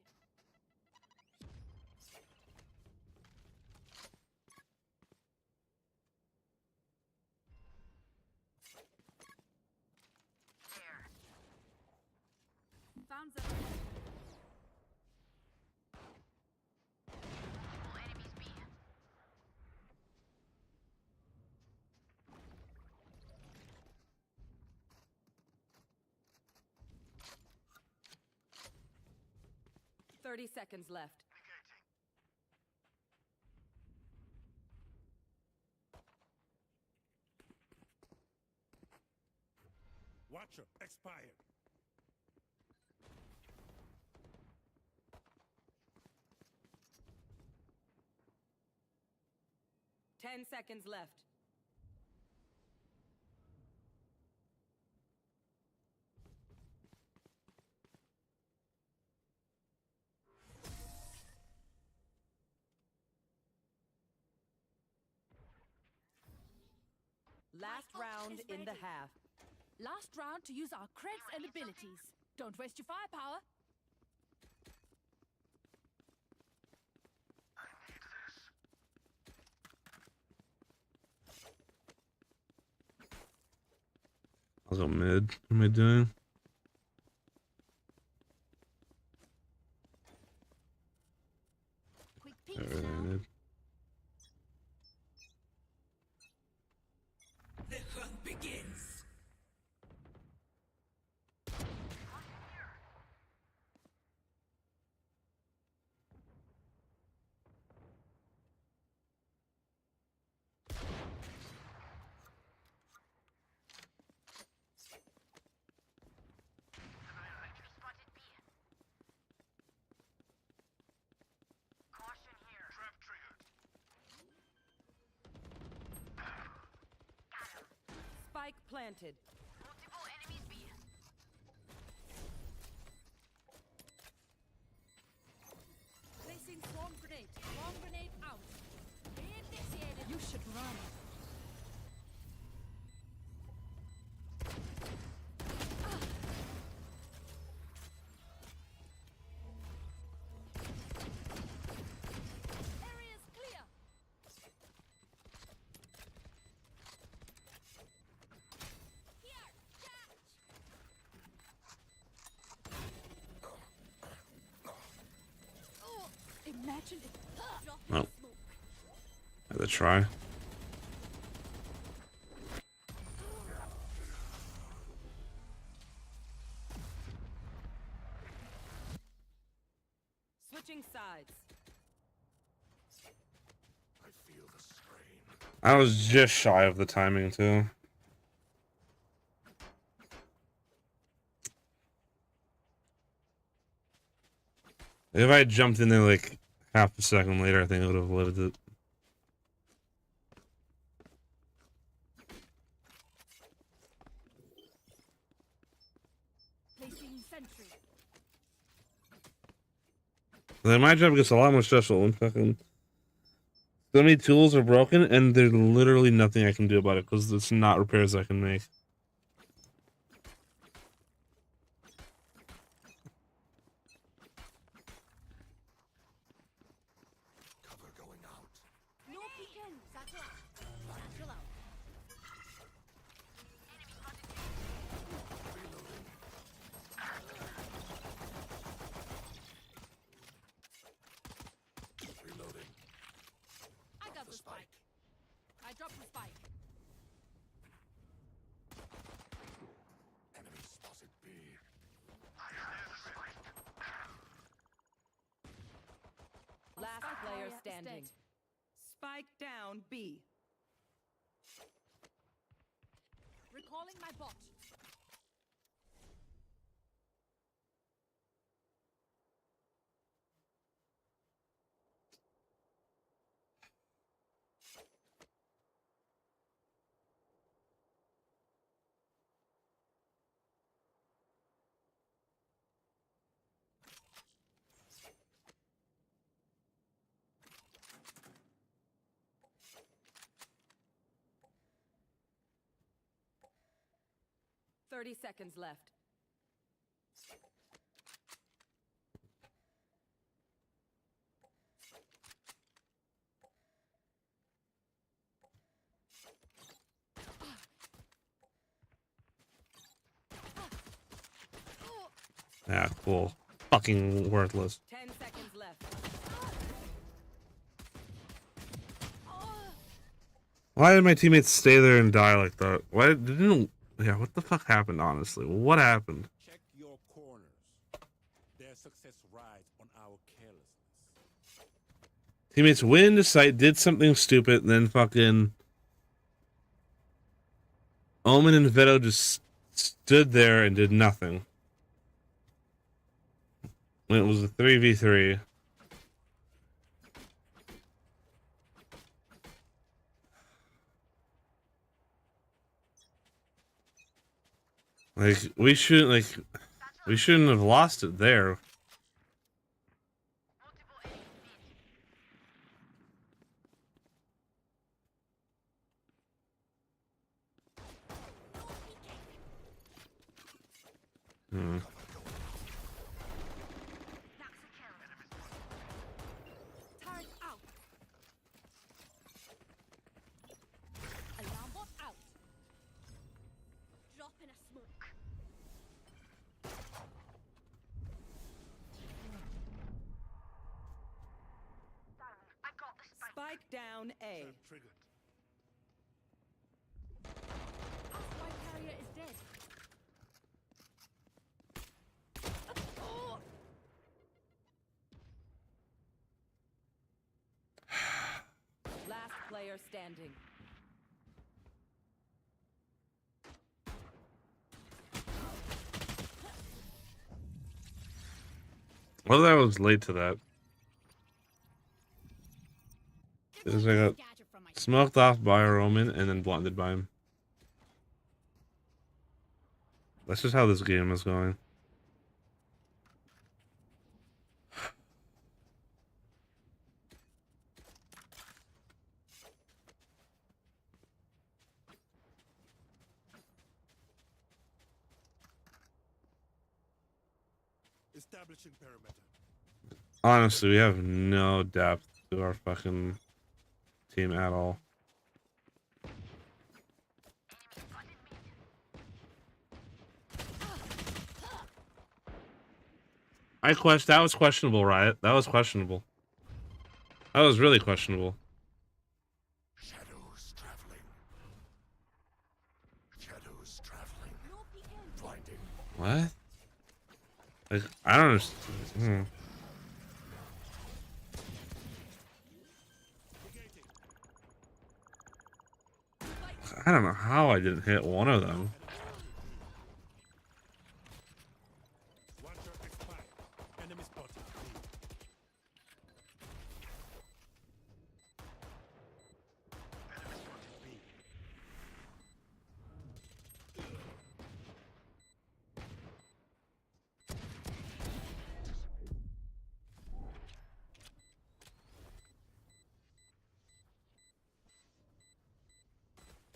Found them. 30 seconds left. Watcher expired. Ten seconds left. Last round in the half. Last round to use our creds and abilities. Don't waste your firepower. I'll go mid. What am I doing? Quick peek Alright, now. mid. The hunt begins. Spike planted. Placing swarm grenade. Swarm grenade out. Initiated. You should run. Area's clear. Here, catch. Oh, imagine it. Drop in Oh. the smoke. Had to try. Switching sides. I feel the strain. I was just shy of the timing too. If I had jumped in there like half a second later, I think I would have lived it. Placing sentry. Then my job gets a lot more stressful when fucking so many tools are broken and there's literally nothing I can do about it because it's not repairs I can make. Cover going out. No peeking. Satchel out. Satchel out. Reloading. I got the spike. I dropped the spike. Enemy spotted B. Last Spike player barrier is standing. dead. Spike down B. Recalling my bot. Thirty seconds left. Yeah, cool. Fucking worthless. 10 seconds left. Why did my teammates stay there and die like that? Why didn't? Yeah, what the fuck happened? Honestly, what happened? Check your corners. Their success rides on our carelessness. Teammates went into sight, did something stupid, and then fucking Omen and Veto just stood there and did nothing. When it was a 3v3. Like, we shouldn't have lost it there. Hmm. Turret out. Alarm bot out. Drop in a smoke. Spike down A. Our spike carrier is dead. Oh! Last player standing. Well, I was late to that. Because I got Gadget from my smoked off by a Roman and then blinded by him. That's just how this game is going. Establishing perimeter. Honestly, we have no depth to our fucking team at all. That was questionable, Riot. That was questionable. That was really questionable. Shadows traveling. Shadows traveling. no peeking. Blinding. What? Like, I don't understand. I don't know how I didn't hit one of them. Watcher expired. Enemy spotted. Enemy spotted B.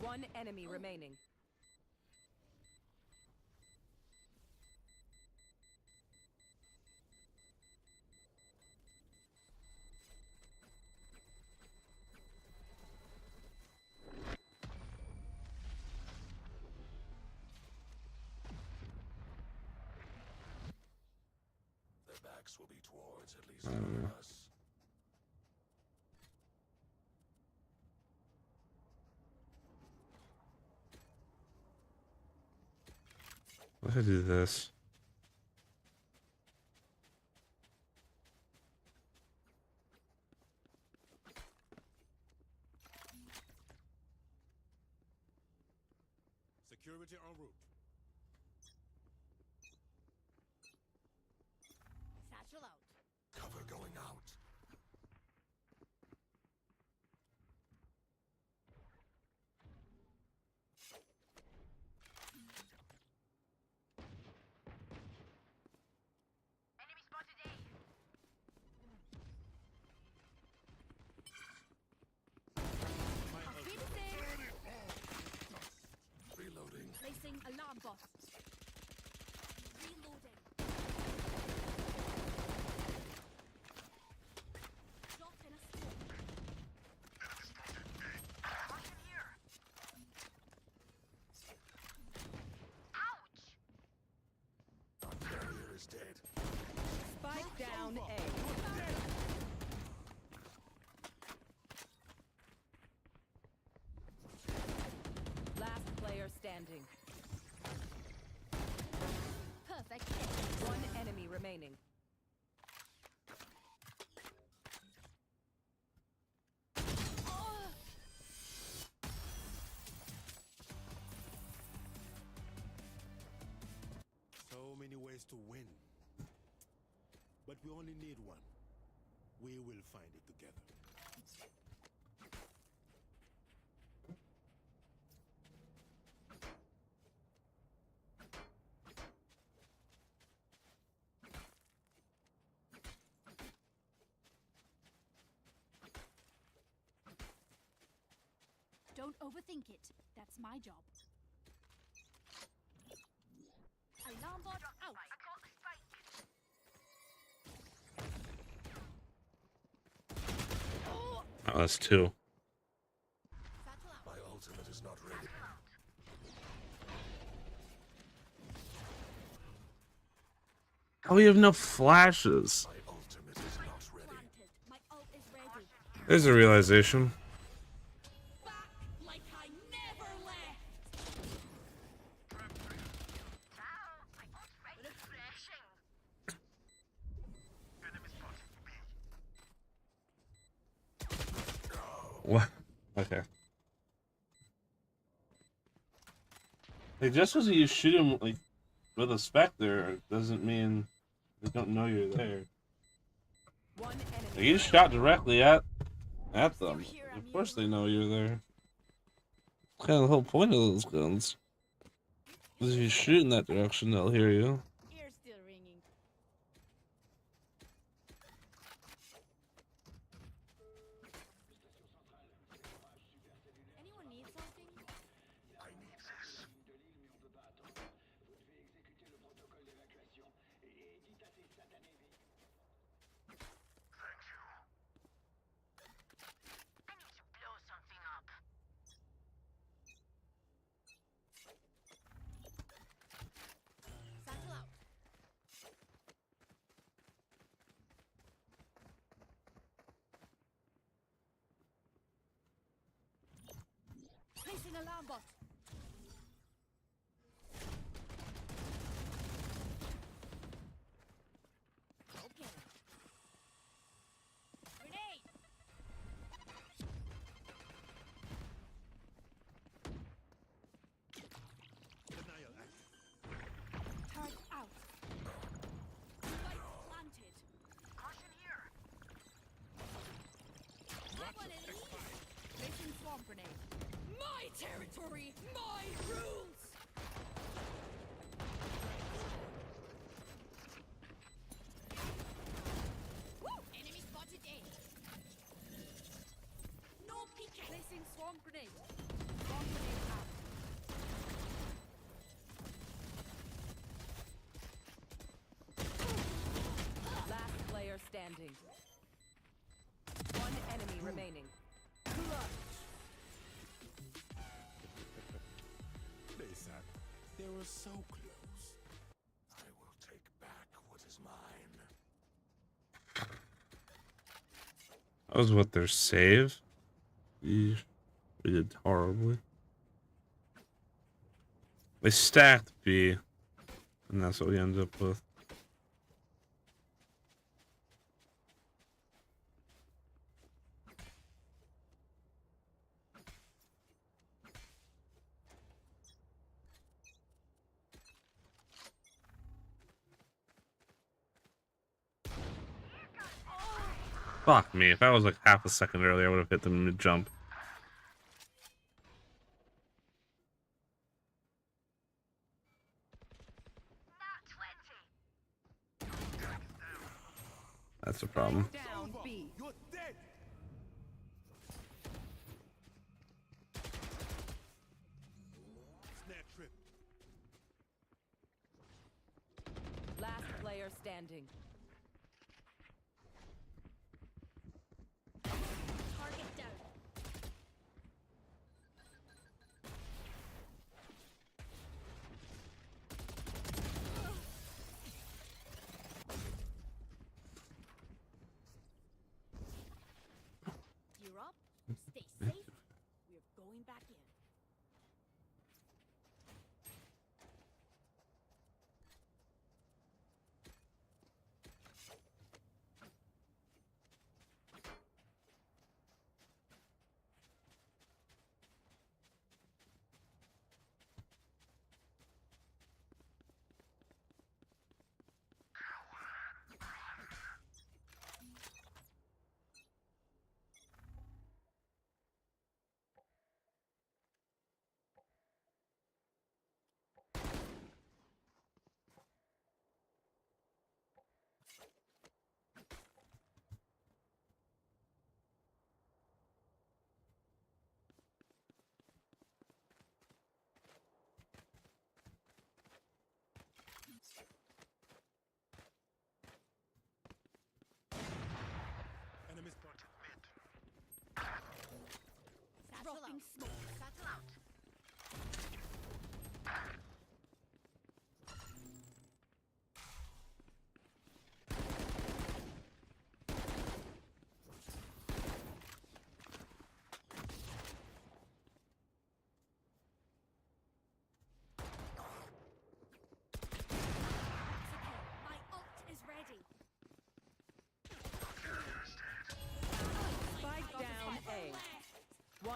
One enemy remaining. Their backs will be towards at least one of us. Let's do this. Security en route. Satchel out. Cover going out. Reloading. Placing alarm bot. Reloading. Drop in a smoke. Barrier is dead. Spike down A. Last player standing. Perfect hit. One enemy remaining. is to win. But we only need one. We will find it together. Don't overthink it. That's my job. Alarm bot out. Oh, that's two. My ultimate is not ready. Oh, we have no flashes. My ultimate is not ready. Planted. My ult is ready. There's a realization. Back like I never left. What? Okay. Like, just because you shoot him like with a Spectre doesn't mean they don't know you're there. One Like, enemy. you shot directly at them. Of course they know you're there. That's kind of the whole point of those guns. Is if you shoot in that direction, they'll hear you. Ears still ringing. Anyone need something? Satchel out. Placing alarm bot. Okay. Grenade. Denial active. Turret out. Spike planted. Caution here. Have one of these. Placing swarm grenade. My territory, my rules. Woo! Enemy spotted A. No peeking. Placing swarm grenade. Swarm grenade out. Last player standing. One enemy remaining. They said they were so close. I will take back what is mine. That was what their save. Yeesh. We did horribly. They stacked B, and that's what we ended up with. Fuck me. If I was like half a second earlier, I would have hit them mid-jump. That's a problem. Down B. You're dead. Snare trip. Last player standing. Target down. You're up. Stay safe. We're going back in.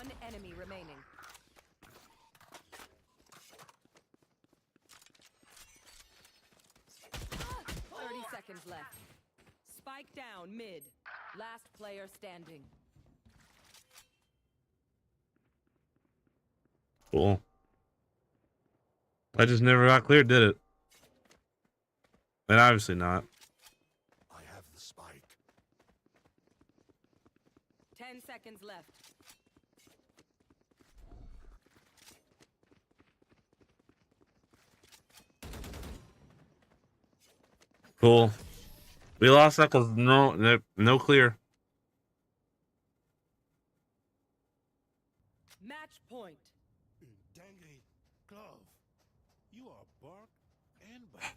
One enemy remaining. Ah, 30 seconds left. Spike down mid. Last player standing. Cool. I just never got clear, did it? And obviously not. I have the spike. 10 seconds left. Cool. We lost that because no clear. Match point. Dangy glove. You are bark and bite.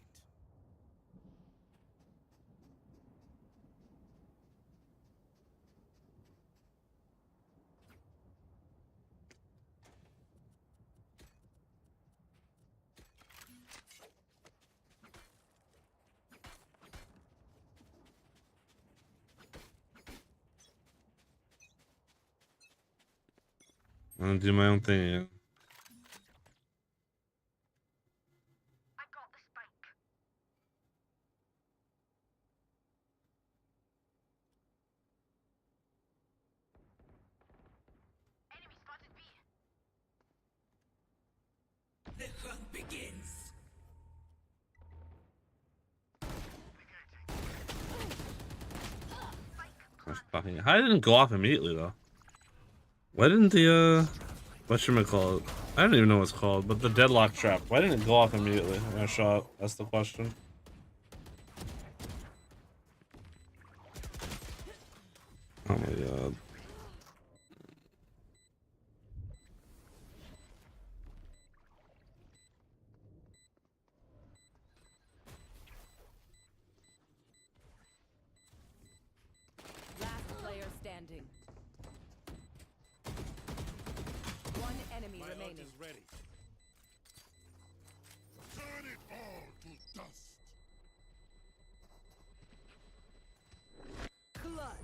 I'm gonna do my own thing. Yeah. I got the spike. Enemy spotted B. The hunt begins. How didn't it go off immediately though? Why didn't the whatchamacallit? I don't even know what it's called, but the deadlock trap. Why didn't it go off immediately when I shot? That's the question. Oh my god. Last player standing. One enemy My ult remaining. is ready. Turn it all to dust. Clutch.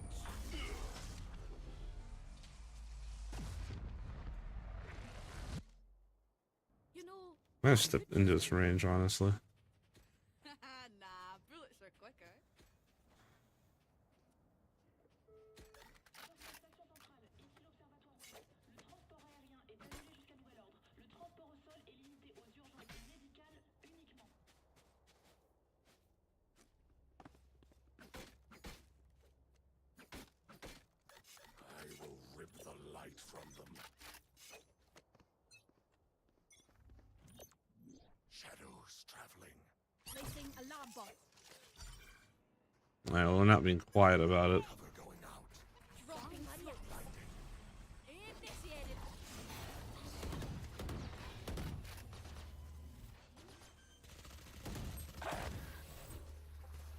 You know, I'm gonna step into its range, honestly. nah, bullets are quicker. I will rip the light from them. Shadows traveling. Placing alarm bot. Alright, well, we're not being quiet about it. Cover going out. Dropping smoke. Initiated.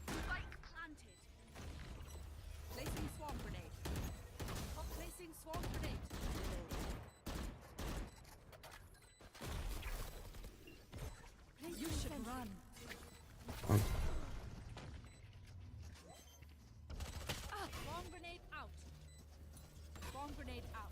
Spike planted. Placing swarm grenade. Placing swarm grenade. You should run. Swarm grenade out. Swarm grenade out.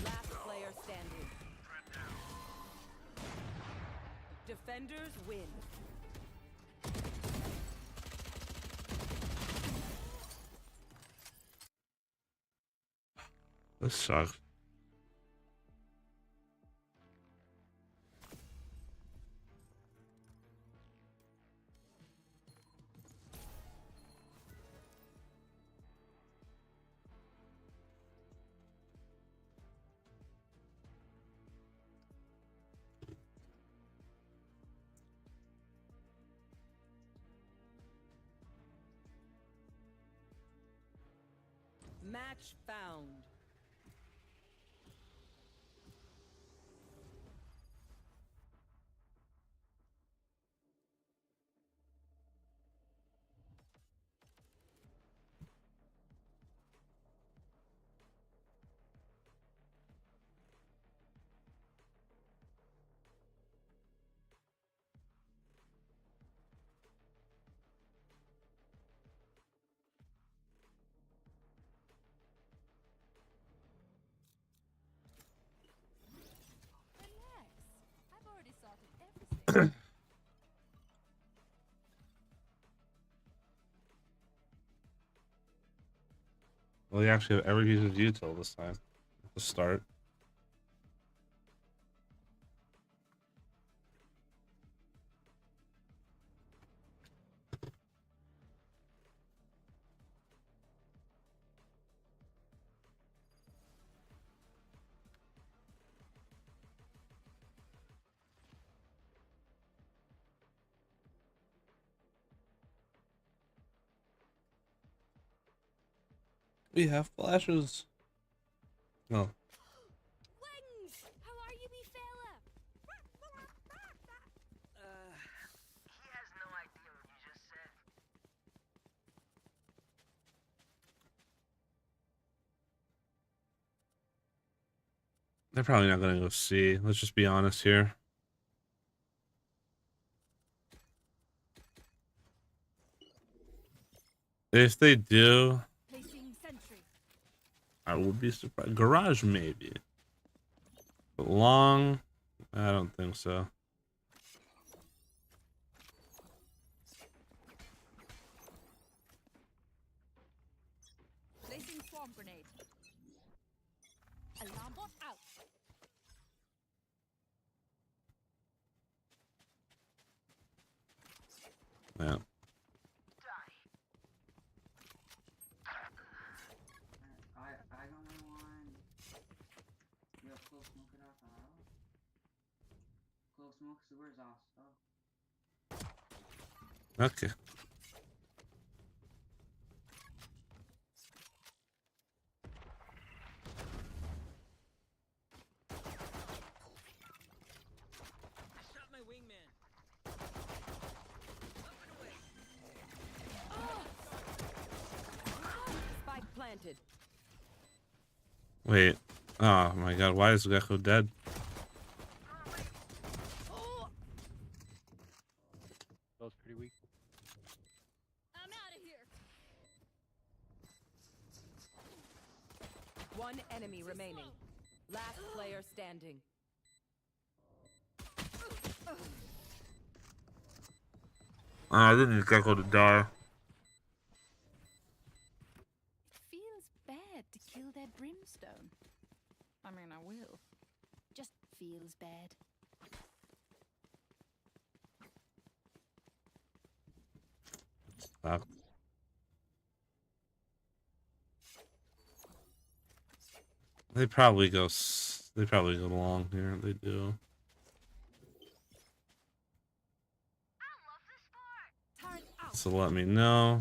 Last player standing. Defenders win. This sucks. Match found. Well, you actually have every piece of util this time. To start. We have flashes. Oh. Wings! How are you, wee fella? He has no idea what you just said. They're probably not gonna go C. Let's just be honest here. If they do, Placing sentry. I would be surprised. Garage maybe. But long, I don't think so. Placing swarm grenade. Alarm bot out. Yeah. I don't want. Yo, close smoke it off. Close smoke sewers off. Okay. Shot my wingman. Spike planted. Wait. Oh my god, why is Gecko dead? That was pretty weak. I'm out of here. One enemy remaining. Last player standing. I didn't need Gecko to die. Feels bad to kill that brimstone. I mean, I will. Just feels bad. Fuck. They probably go. They probably go long here. They do. Turret out. So let me know.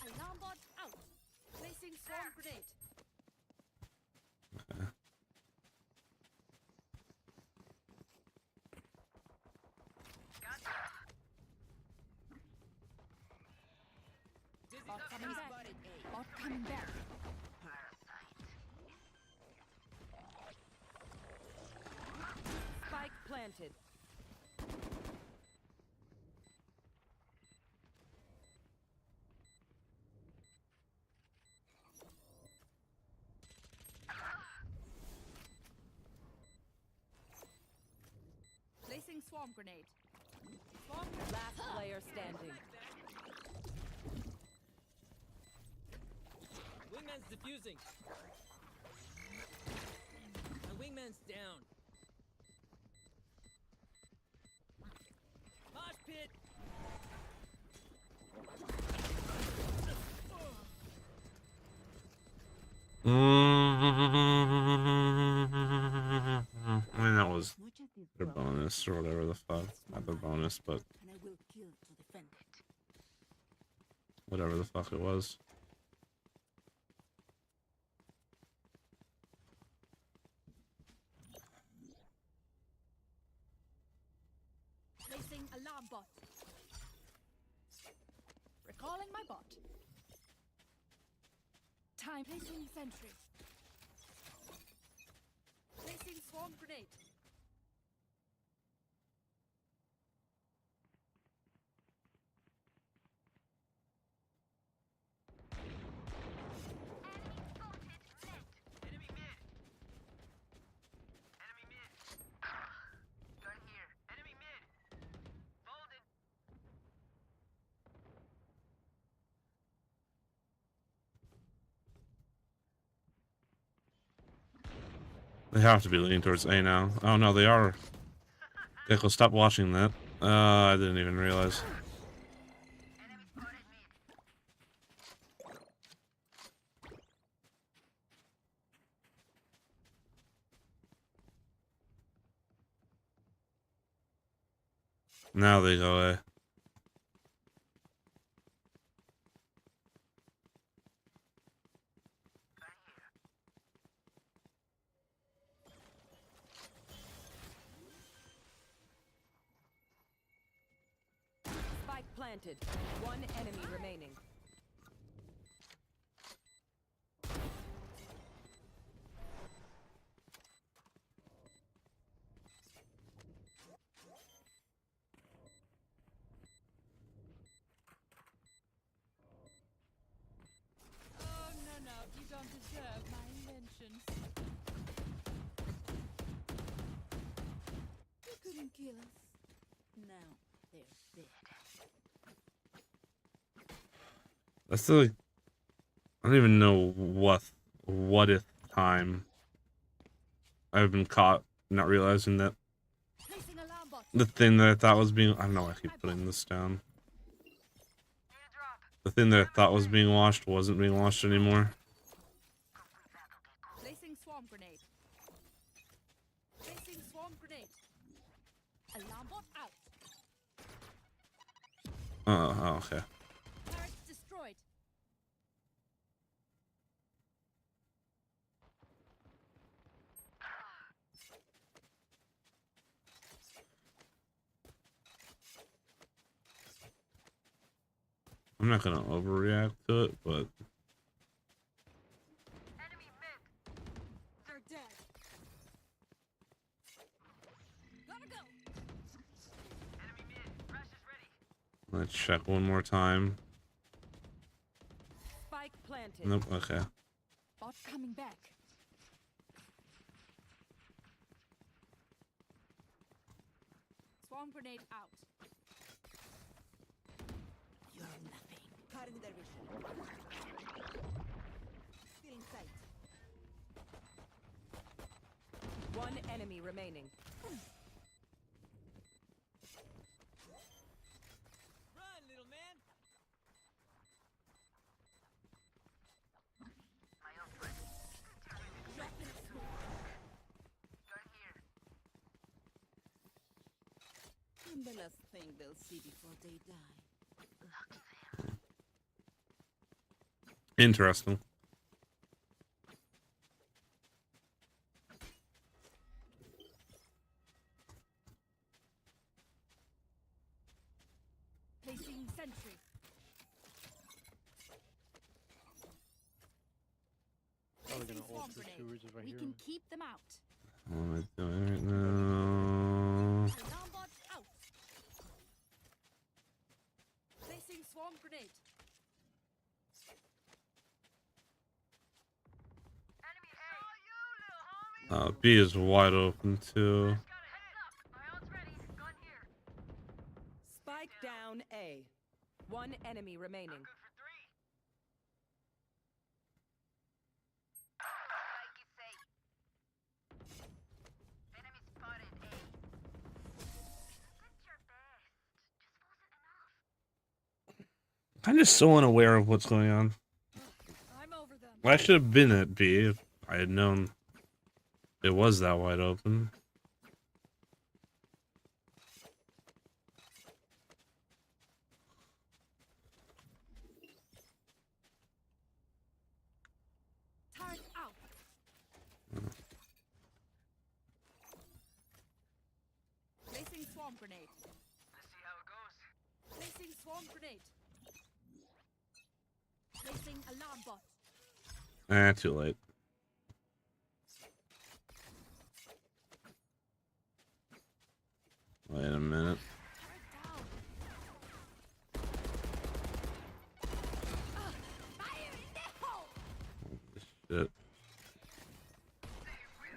Alarm bot out. Placing swarm grenade. Okay. Bot coming back. Bot coming back. Spike planted. Placing swarm grenade. Last player standing. Wingman's defusing. My wingman's down. Mosh pit. I mean, that was their bonus or whatever the fuck. Not their bonus, but And I will kill to defend it. whatever the fuck it was. Placing alarm bot. Recalling my bot. Time. Placing sentry. Placing swarm grenade. Enemy mid. Enemy mid. Gun here. Enemy mid. Folded. They have to be leaning towards A now. Oh no, they are. Gecko, stop watching that. I didn't even realize. Now they go A. Spike planted. One enemy remaining. Oh, no, you don't deserve my inventions. You couldn't kill us. Now they're dead. That's still like, I don't even know what if time I've been caught not realizing that Placing alarm bot. the thing that I thought was being, I don't know why I keep putting this down. The thing that I thought was being watched wasn't being watched anymore. Placing swarm grenade. Placing swarm grenade. Alarm bot out. Oh, okay. Turret destroyed. I'm not gonna overreact to it, but They're dead. Gotta go. let's check one more time. Spike planted. Nope, okay. Bot coming back. Swarm grenade out. You're nothing. Cutting their vision. Still in sight. One enemy remaining. Run, little man. I'm the last thing they'll see before they die. Interesting. Placing sentry. Probably gonna Placing ult swarm for grenade. sewers if I We hear can him. keep them out. What am I doing right now? Alarm bot out. Placing swarm grenade. B is wide open too. Spike down A. One enemy remaining. I'm just so unaware of what's going on. I'm over them. Well, I should have been at B if I had known it was that wide open. Turret out. Placing swarm grenade. Let's see how it goes. Placing swarm grenade. Placing alarm bot. Too late. Wait a minute. Turret down. Fire in the hole. Shit.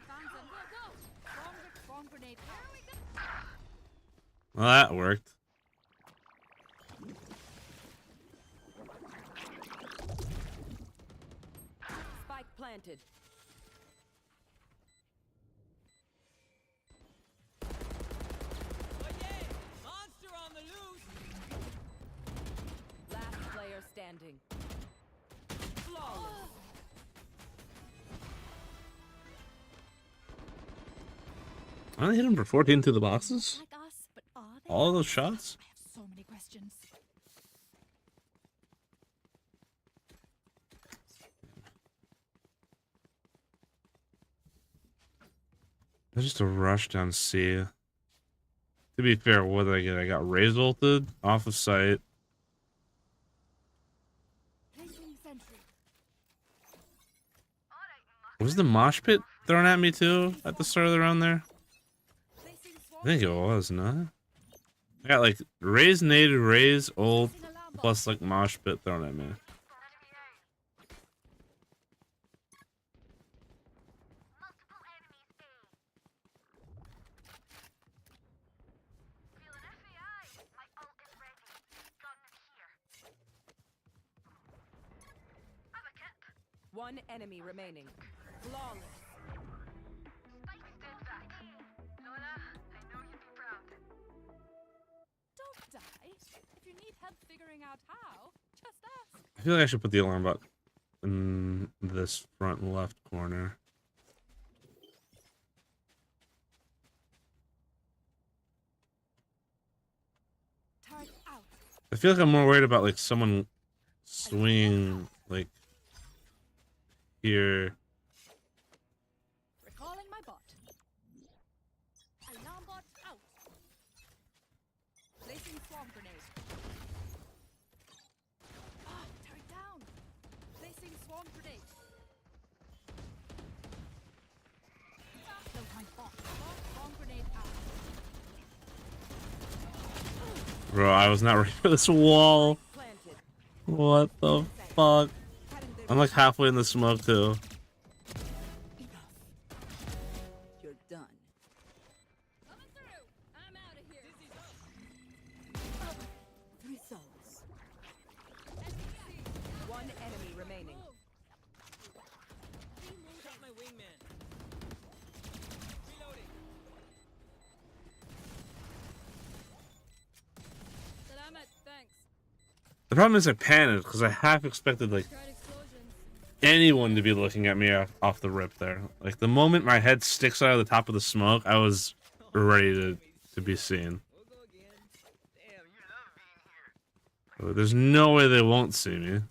Found them. Go. Swarm grenade. Here we go. Well, that worked. Spike planted. standing. Flawless. I only hit him for 14 through the boxes. Like us, but are they? All those shots. I have so many questions. That's just a rush down C. To be fair, what did I get? I got Raze ulted off of sight. Placing sentry. Was the mosh pit thrown at me too at the start of the round there? Placing I swarm. think it was, no? I got like Raze nade, Raze ult, Placing alarm bot. plus like mosh pit thrown at me. One enemy remaining. Flawless. Don't die. If you need help figuring out how, just ask. I feel like I should put the alarm bot in this front left corner. Turret out. I feel like I'm more worried about like someone swinging like here. Recalling my bot. Alarm bot out. Placing swarm grenade. Ah, turret down. Placing swarm grenade. No time bot. Swarm grenade out. Bro, I was not ready for this wall. Planted. What the fuck? Cutting their I'm like halfway in the smoke too. You're done. Coming through. I'm out of here. Three souls. One enemy remaining. Shot my wingman. Reloading. Salamat, thanks. The problem is I panicked because I half expected like Tried explosions. anyone to be looking at me off the rip there. Like the moment my head sticks out of the top of the smoke, I was ready to be seen. We'll go again. Damn, you love being here. But there's no way they won't see me.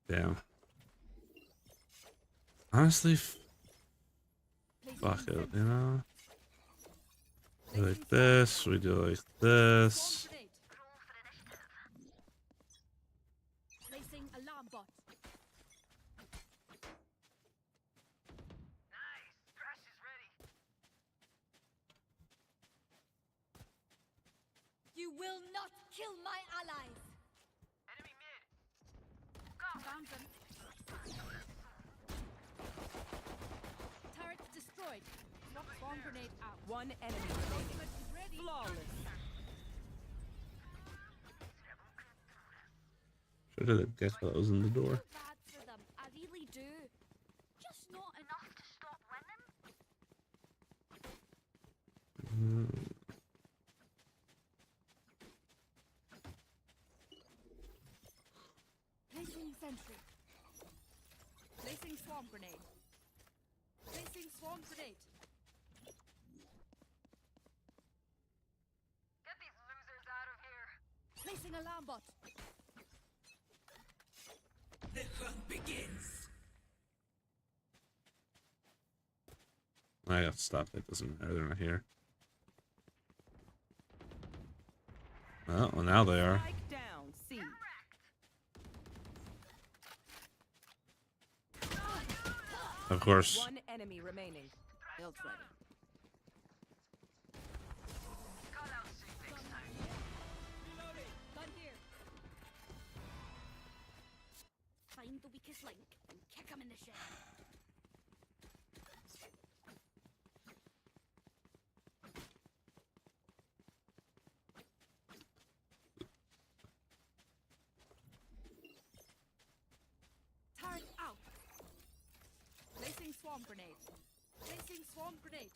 Damn. Honestly, fuck it, you know? We do like this, we do like this. Placing alarm bot. You will not kill my allies. Found them. Turret destroyed. Swarm grenade out. One enemy remaining. Ultimate ready. Flawless. Should have guessed that was in the door. Bad for them. I really do. Just not enough to stop winning. Placing sentry. Placing swarm grenade. Placing swarm grenade. Get these losers out of here. Placing alarm bot. The hunt begins. I got stuff. It doesn't matter. They're not here. Well, now they are. Strike down. C. Of course. One enemy remaining. Built ready. Gun here. Find the weakest link and kick him in the shin. Turret out. Placing swarm grenade. Placing swarm grenade.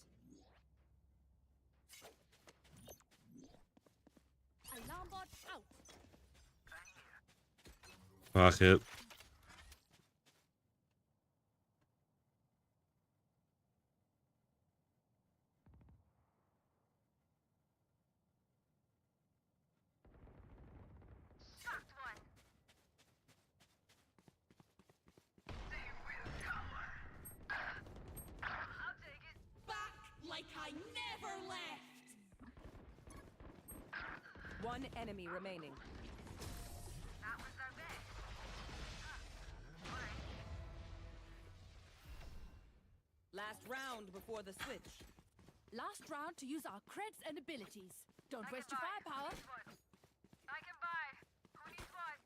Fuck it. Back like I never left. One enemy remaining. Last round before the switch. Last round to use our creds and abilities. Don't waste your firepower. I can buy. Who needs what?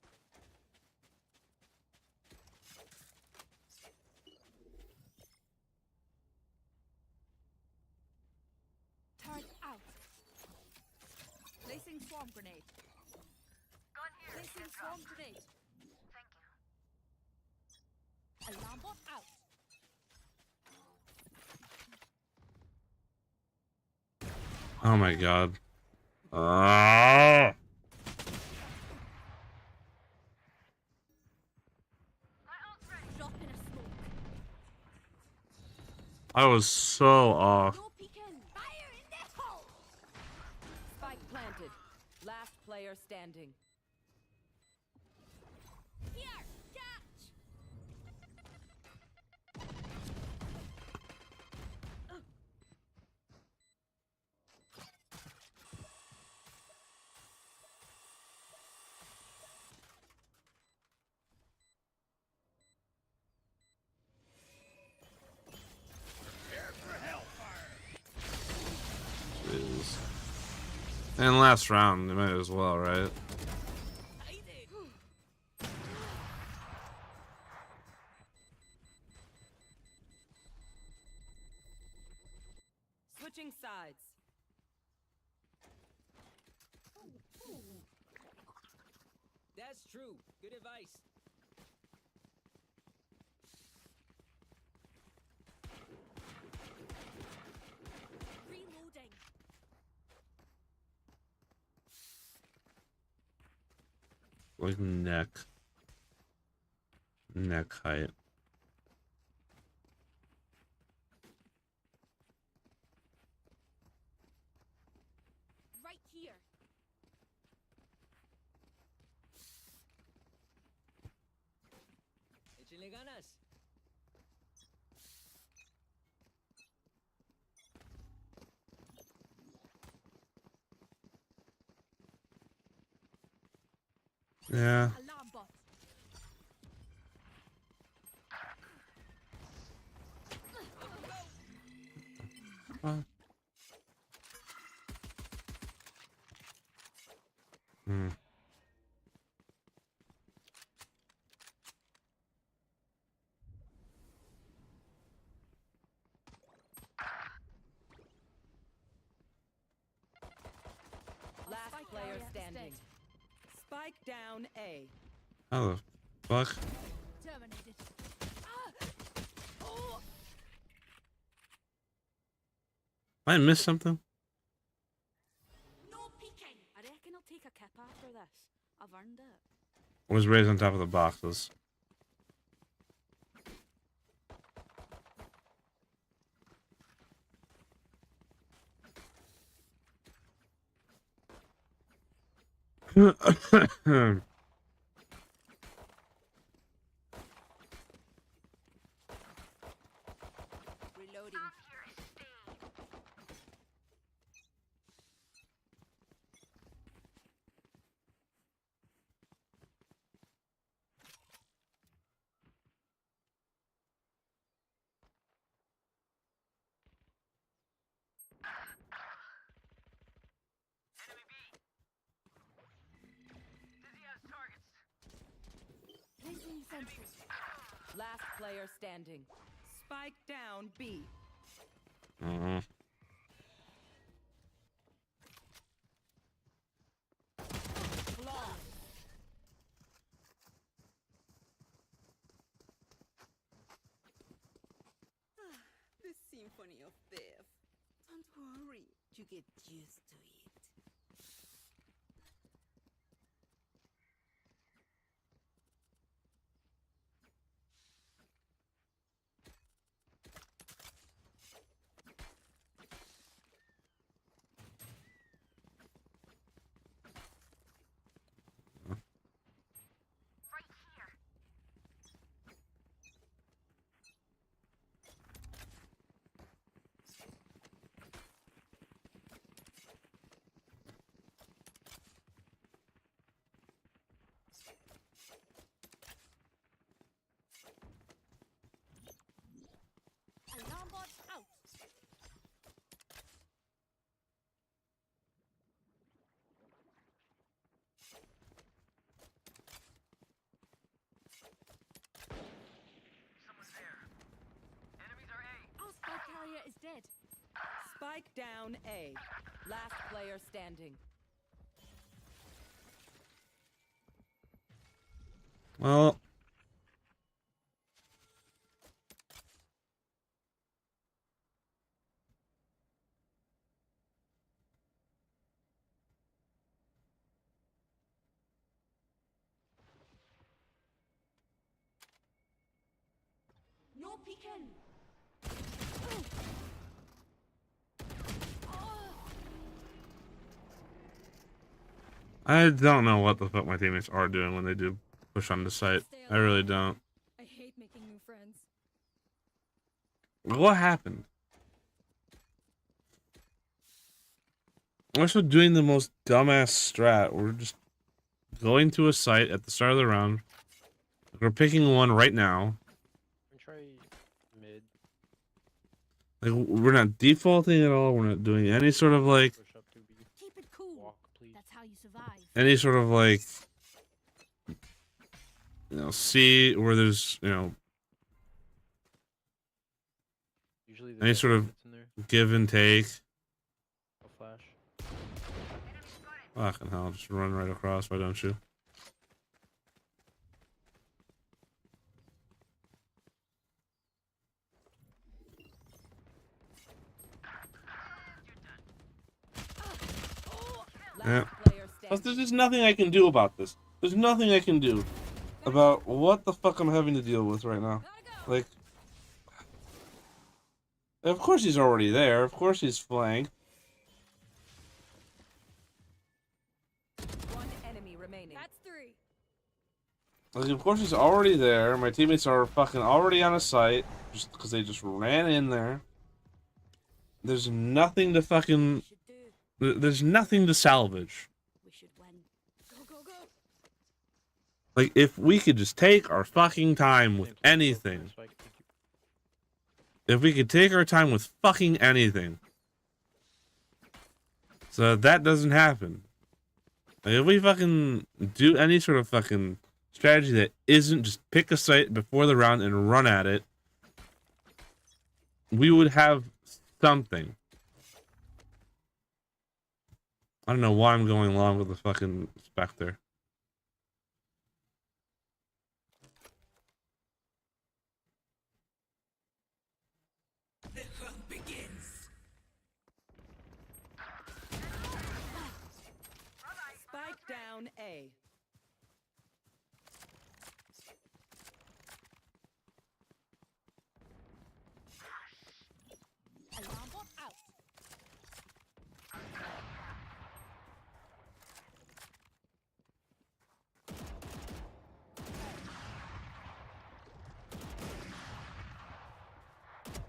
Turret out. Placing swarm grenade. Gun here. Placing swarm grenade. Thank you. Alarm bot out. Oh my god. Ah! Drop in a smoke. I was so off. No peeking. Fire in the hole. Spike planted. Last player standing. Here, catch. Jeez. And last round, they might as well, right? Switching sides. That's true. Good advice. Reloading. Like neck height. Right here. Échenle ganas. Yeah. Alarm bot. Hmm. Last Spike player carrier standing. dead. Spike down A. How the fuck? Terminated. Oh. I missed something? No peeking. I reckon I'll take a kip after this. I've earned it. I was raised on top of the boxes. Reloading. Placing sentry. Last player standing. Spike down B. Mhm. Long. The symphony of death. Don't worry, you get used to it. Spike down A. Last player standing. Well, No peeking. I don't know what the fuck my teammates are doing when they do push on the site. I really don't. I hate making new friends. What happened? We're also doing the most dumbass strat. We're just going to a site at the start of the round. We're picking one right now. Try mid. Like, we're not defaulting at all. We're not doing any sort of like Push up to B. Keep it cool. Walk, please. That's how you survive. any sort of like, you know, see where there's, you know, Usually any there's sort of in there. give and take. No flash. Fucking hell, just run right across. Why don't you? Yeah. Last player Plus, standing. there's just nothing I can do about this. There's nothing I can do about what the fuck I'm having to deal with right now. Like, of course he's already there. Of course he's flanked. One enemy remaining. That's 3. Like, of course he's already there. My teammates are fucking already on a site just because they just ran in there. There's nothing to fucking. Should do. There's nothing to salvage. We should win. Go, go, go. Like, if we could just take our fucking time with anything. Spike, thank you. If we could take our time with fucking anything. So that doesn't happen. Like, if we fucking do any sort of fucking strategy that isn't just pick a site before the round and run at it, we would have something. I don't know why I'm going along with the fucking Spectre. The hunt begins. Spike down A. Alarm bot out.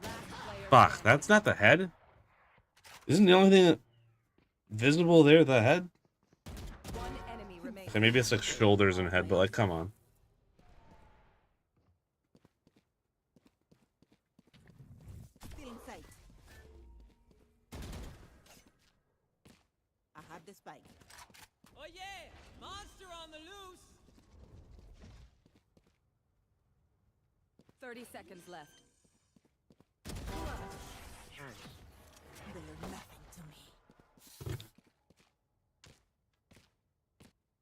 Last player. Fuck, that's not the head? Isn't the only thing visible there the head? One enemy remaining. Okay, maybe it's like shoulders and head, but like, come on. Still in sight. I have the spike. Oh yeah! Monster on the loose! 30 seconds left. They are nothing to me.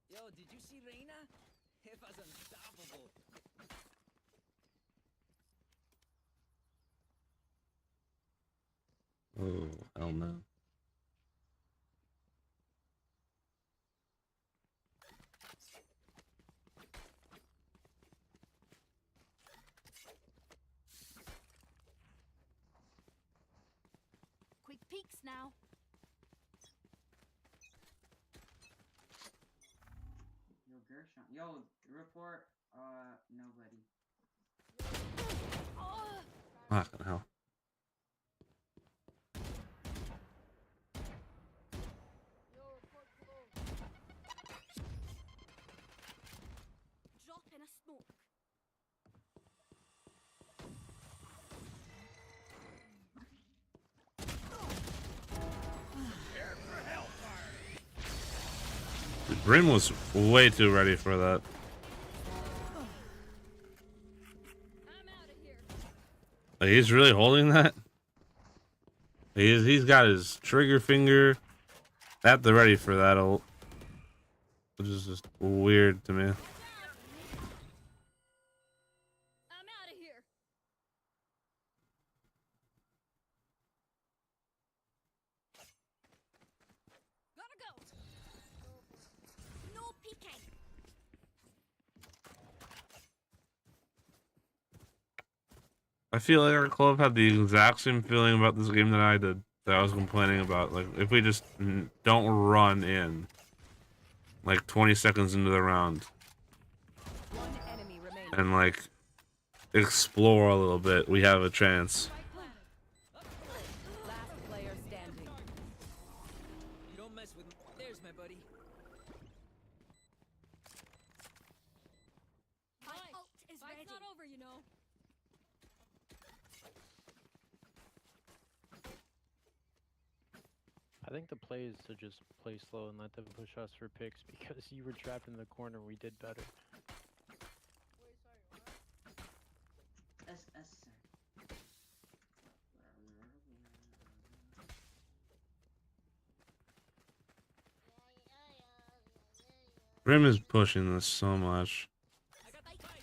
Yo, did you see Reina? It was unstoppable. Oh, hell no. Quick peeks now. Yo, Gershon. Yo, report. Nobody. Fucking hell. Drop in a smoke. Brim was way too ready for that. I'm out of here. Like, he's really holding that? He's got his trigger finger at the ready for that ult, which is just weird to me. I'm out of here. Gotta go. No peeking. I feel like our club had the exact same feeling about this game that I did, that I was complaining about. Like, if we just don't run in, like 20 seconds into the round, One enemy remaining. and like explore a little bit, we have a chance. Last player standing. You don't mess with me. There's my buddy. My ult is ready. Fight's not over, you know. I think the play is to just play slow and let them push us for picks because you were trapped in the corner. We did better. SS. Rim is pushing this so much. I got the fight.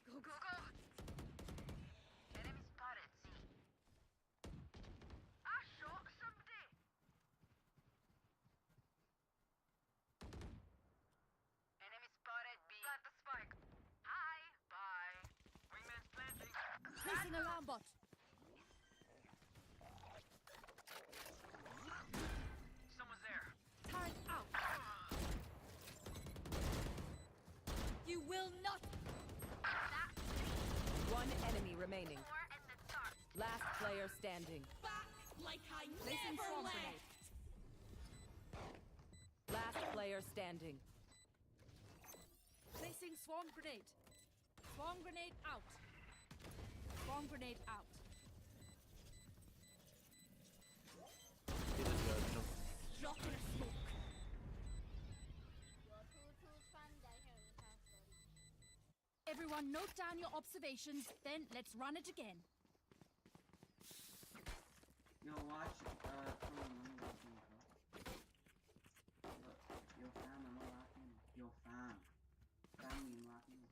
Go, go, go. Enemy spotted, C. I shot somebody. Enemy spotted B. Plant the spike. Hi. Bye. Wingman's planting. Placing alarm bot. Someone's there. Turret out. You will not. One enemy remaining. Four in the dark. Last player standing. Back like I Placing never swarm left. grenade. Last player standing. Placing swarm grenade. Swarm grenade out. Swarm grenade out. He just got jump. Drop in a smoke. Everyone note down your observations, then let's run it again. Yo, watch, come on, let me watch him, bro. Yo, fam, I'm not locking. Yo, fam. Family locking.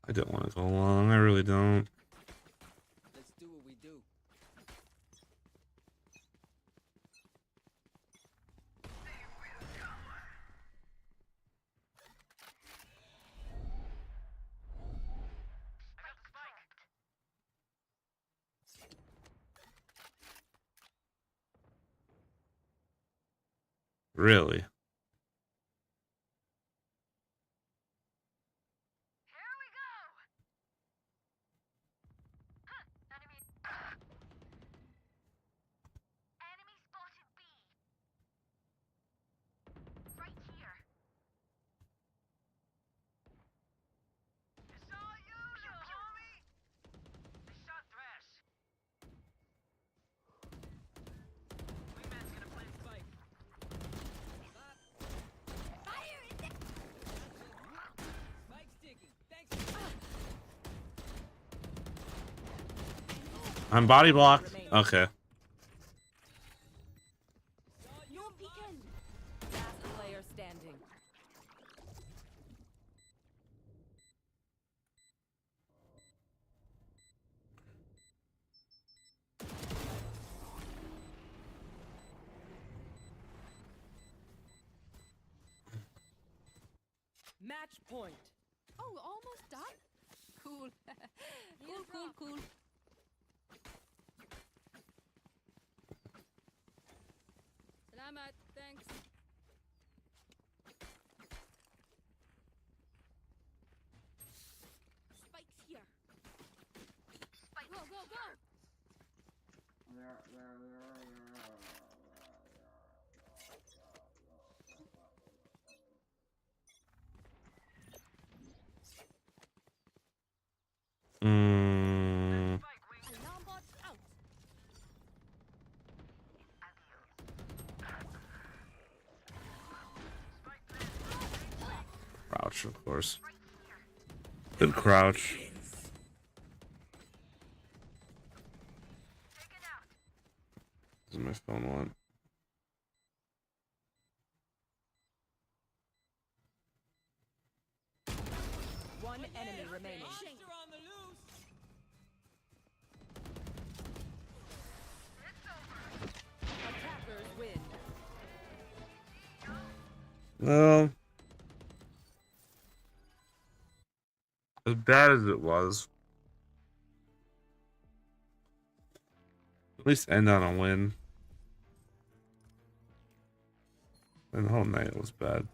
I don't want to go long. I really don't. Let's do what we do. I got the spike. Really. Here we go. Huh. Enemy. Enemy spotted B. Right here. It's all you, homie. I shot Thresh. Wingman's gonna plant spike. Fire in the Spike's ticking. Thanks. I'm body blocked. Okay. no peeking. Last player standing. Match point. Oh, we're almost done? Cool. cool. Salamat. Thanks. Spike's here. Go, go, go. Alarm bot out. Crouch, of course. Good crouch. This is my phone one. One enemy remaining. Monster on the loose. Attackers win. Well, as bad as it was, at least end on a win. And the whole night was bad.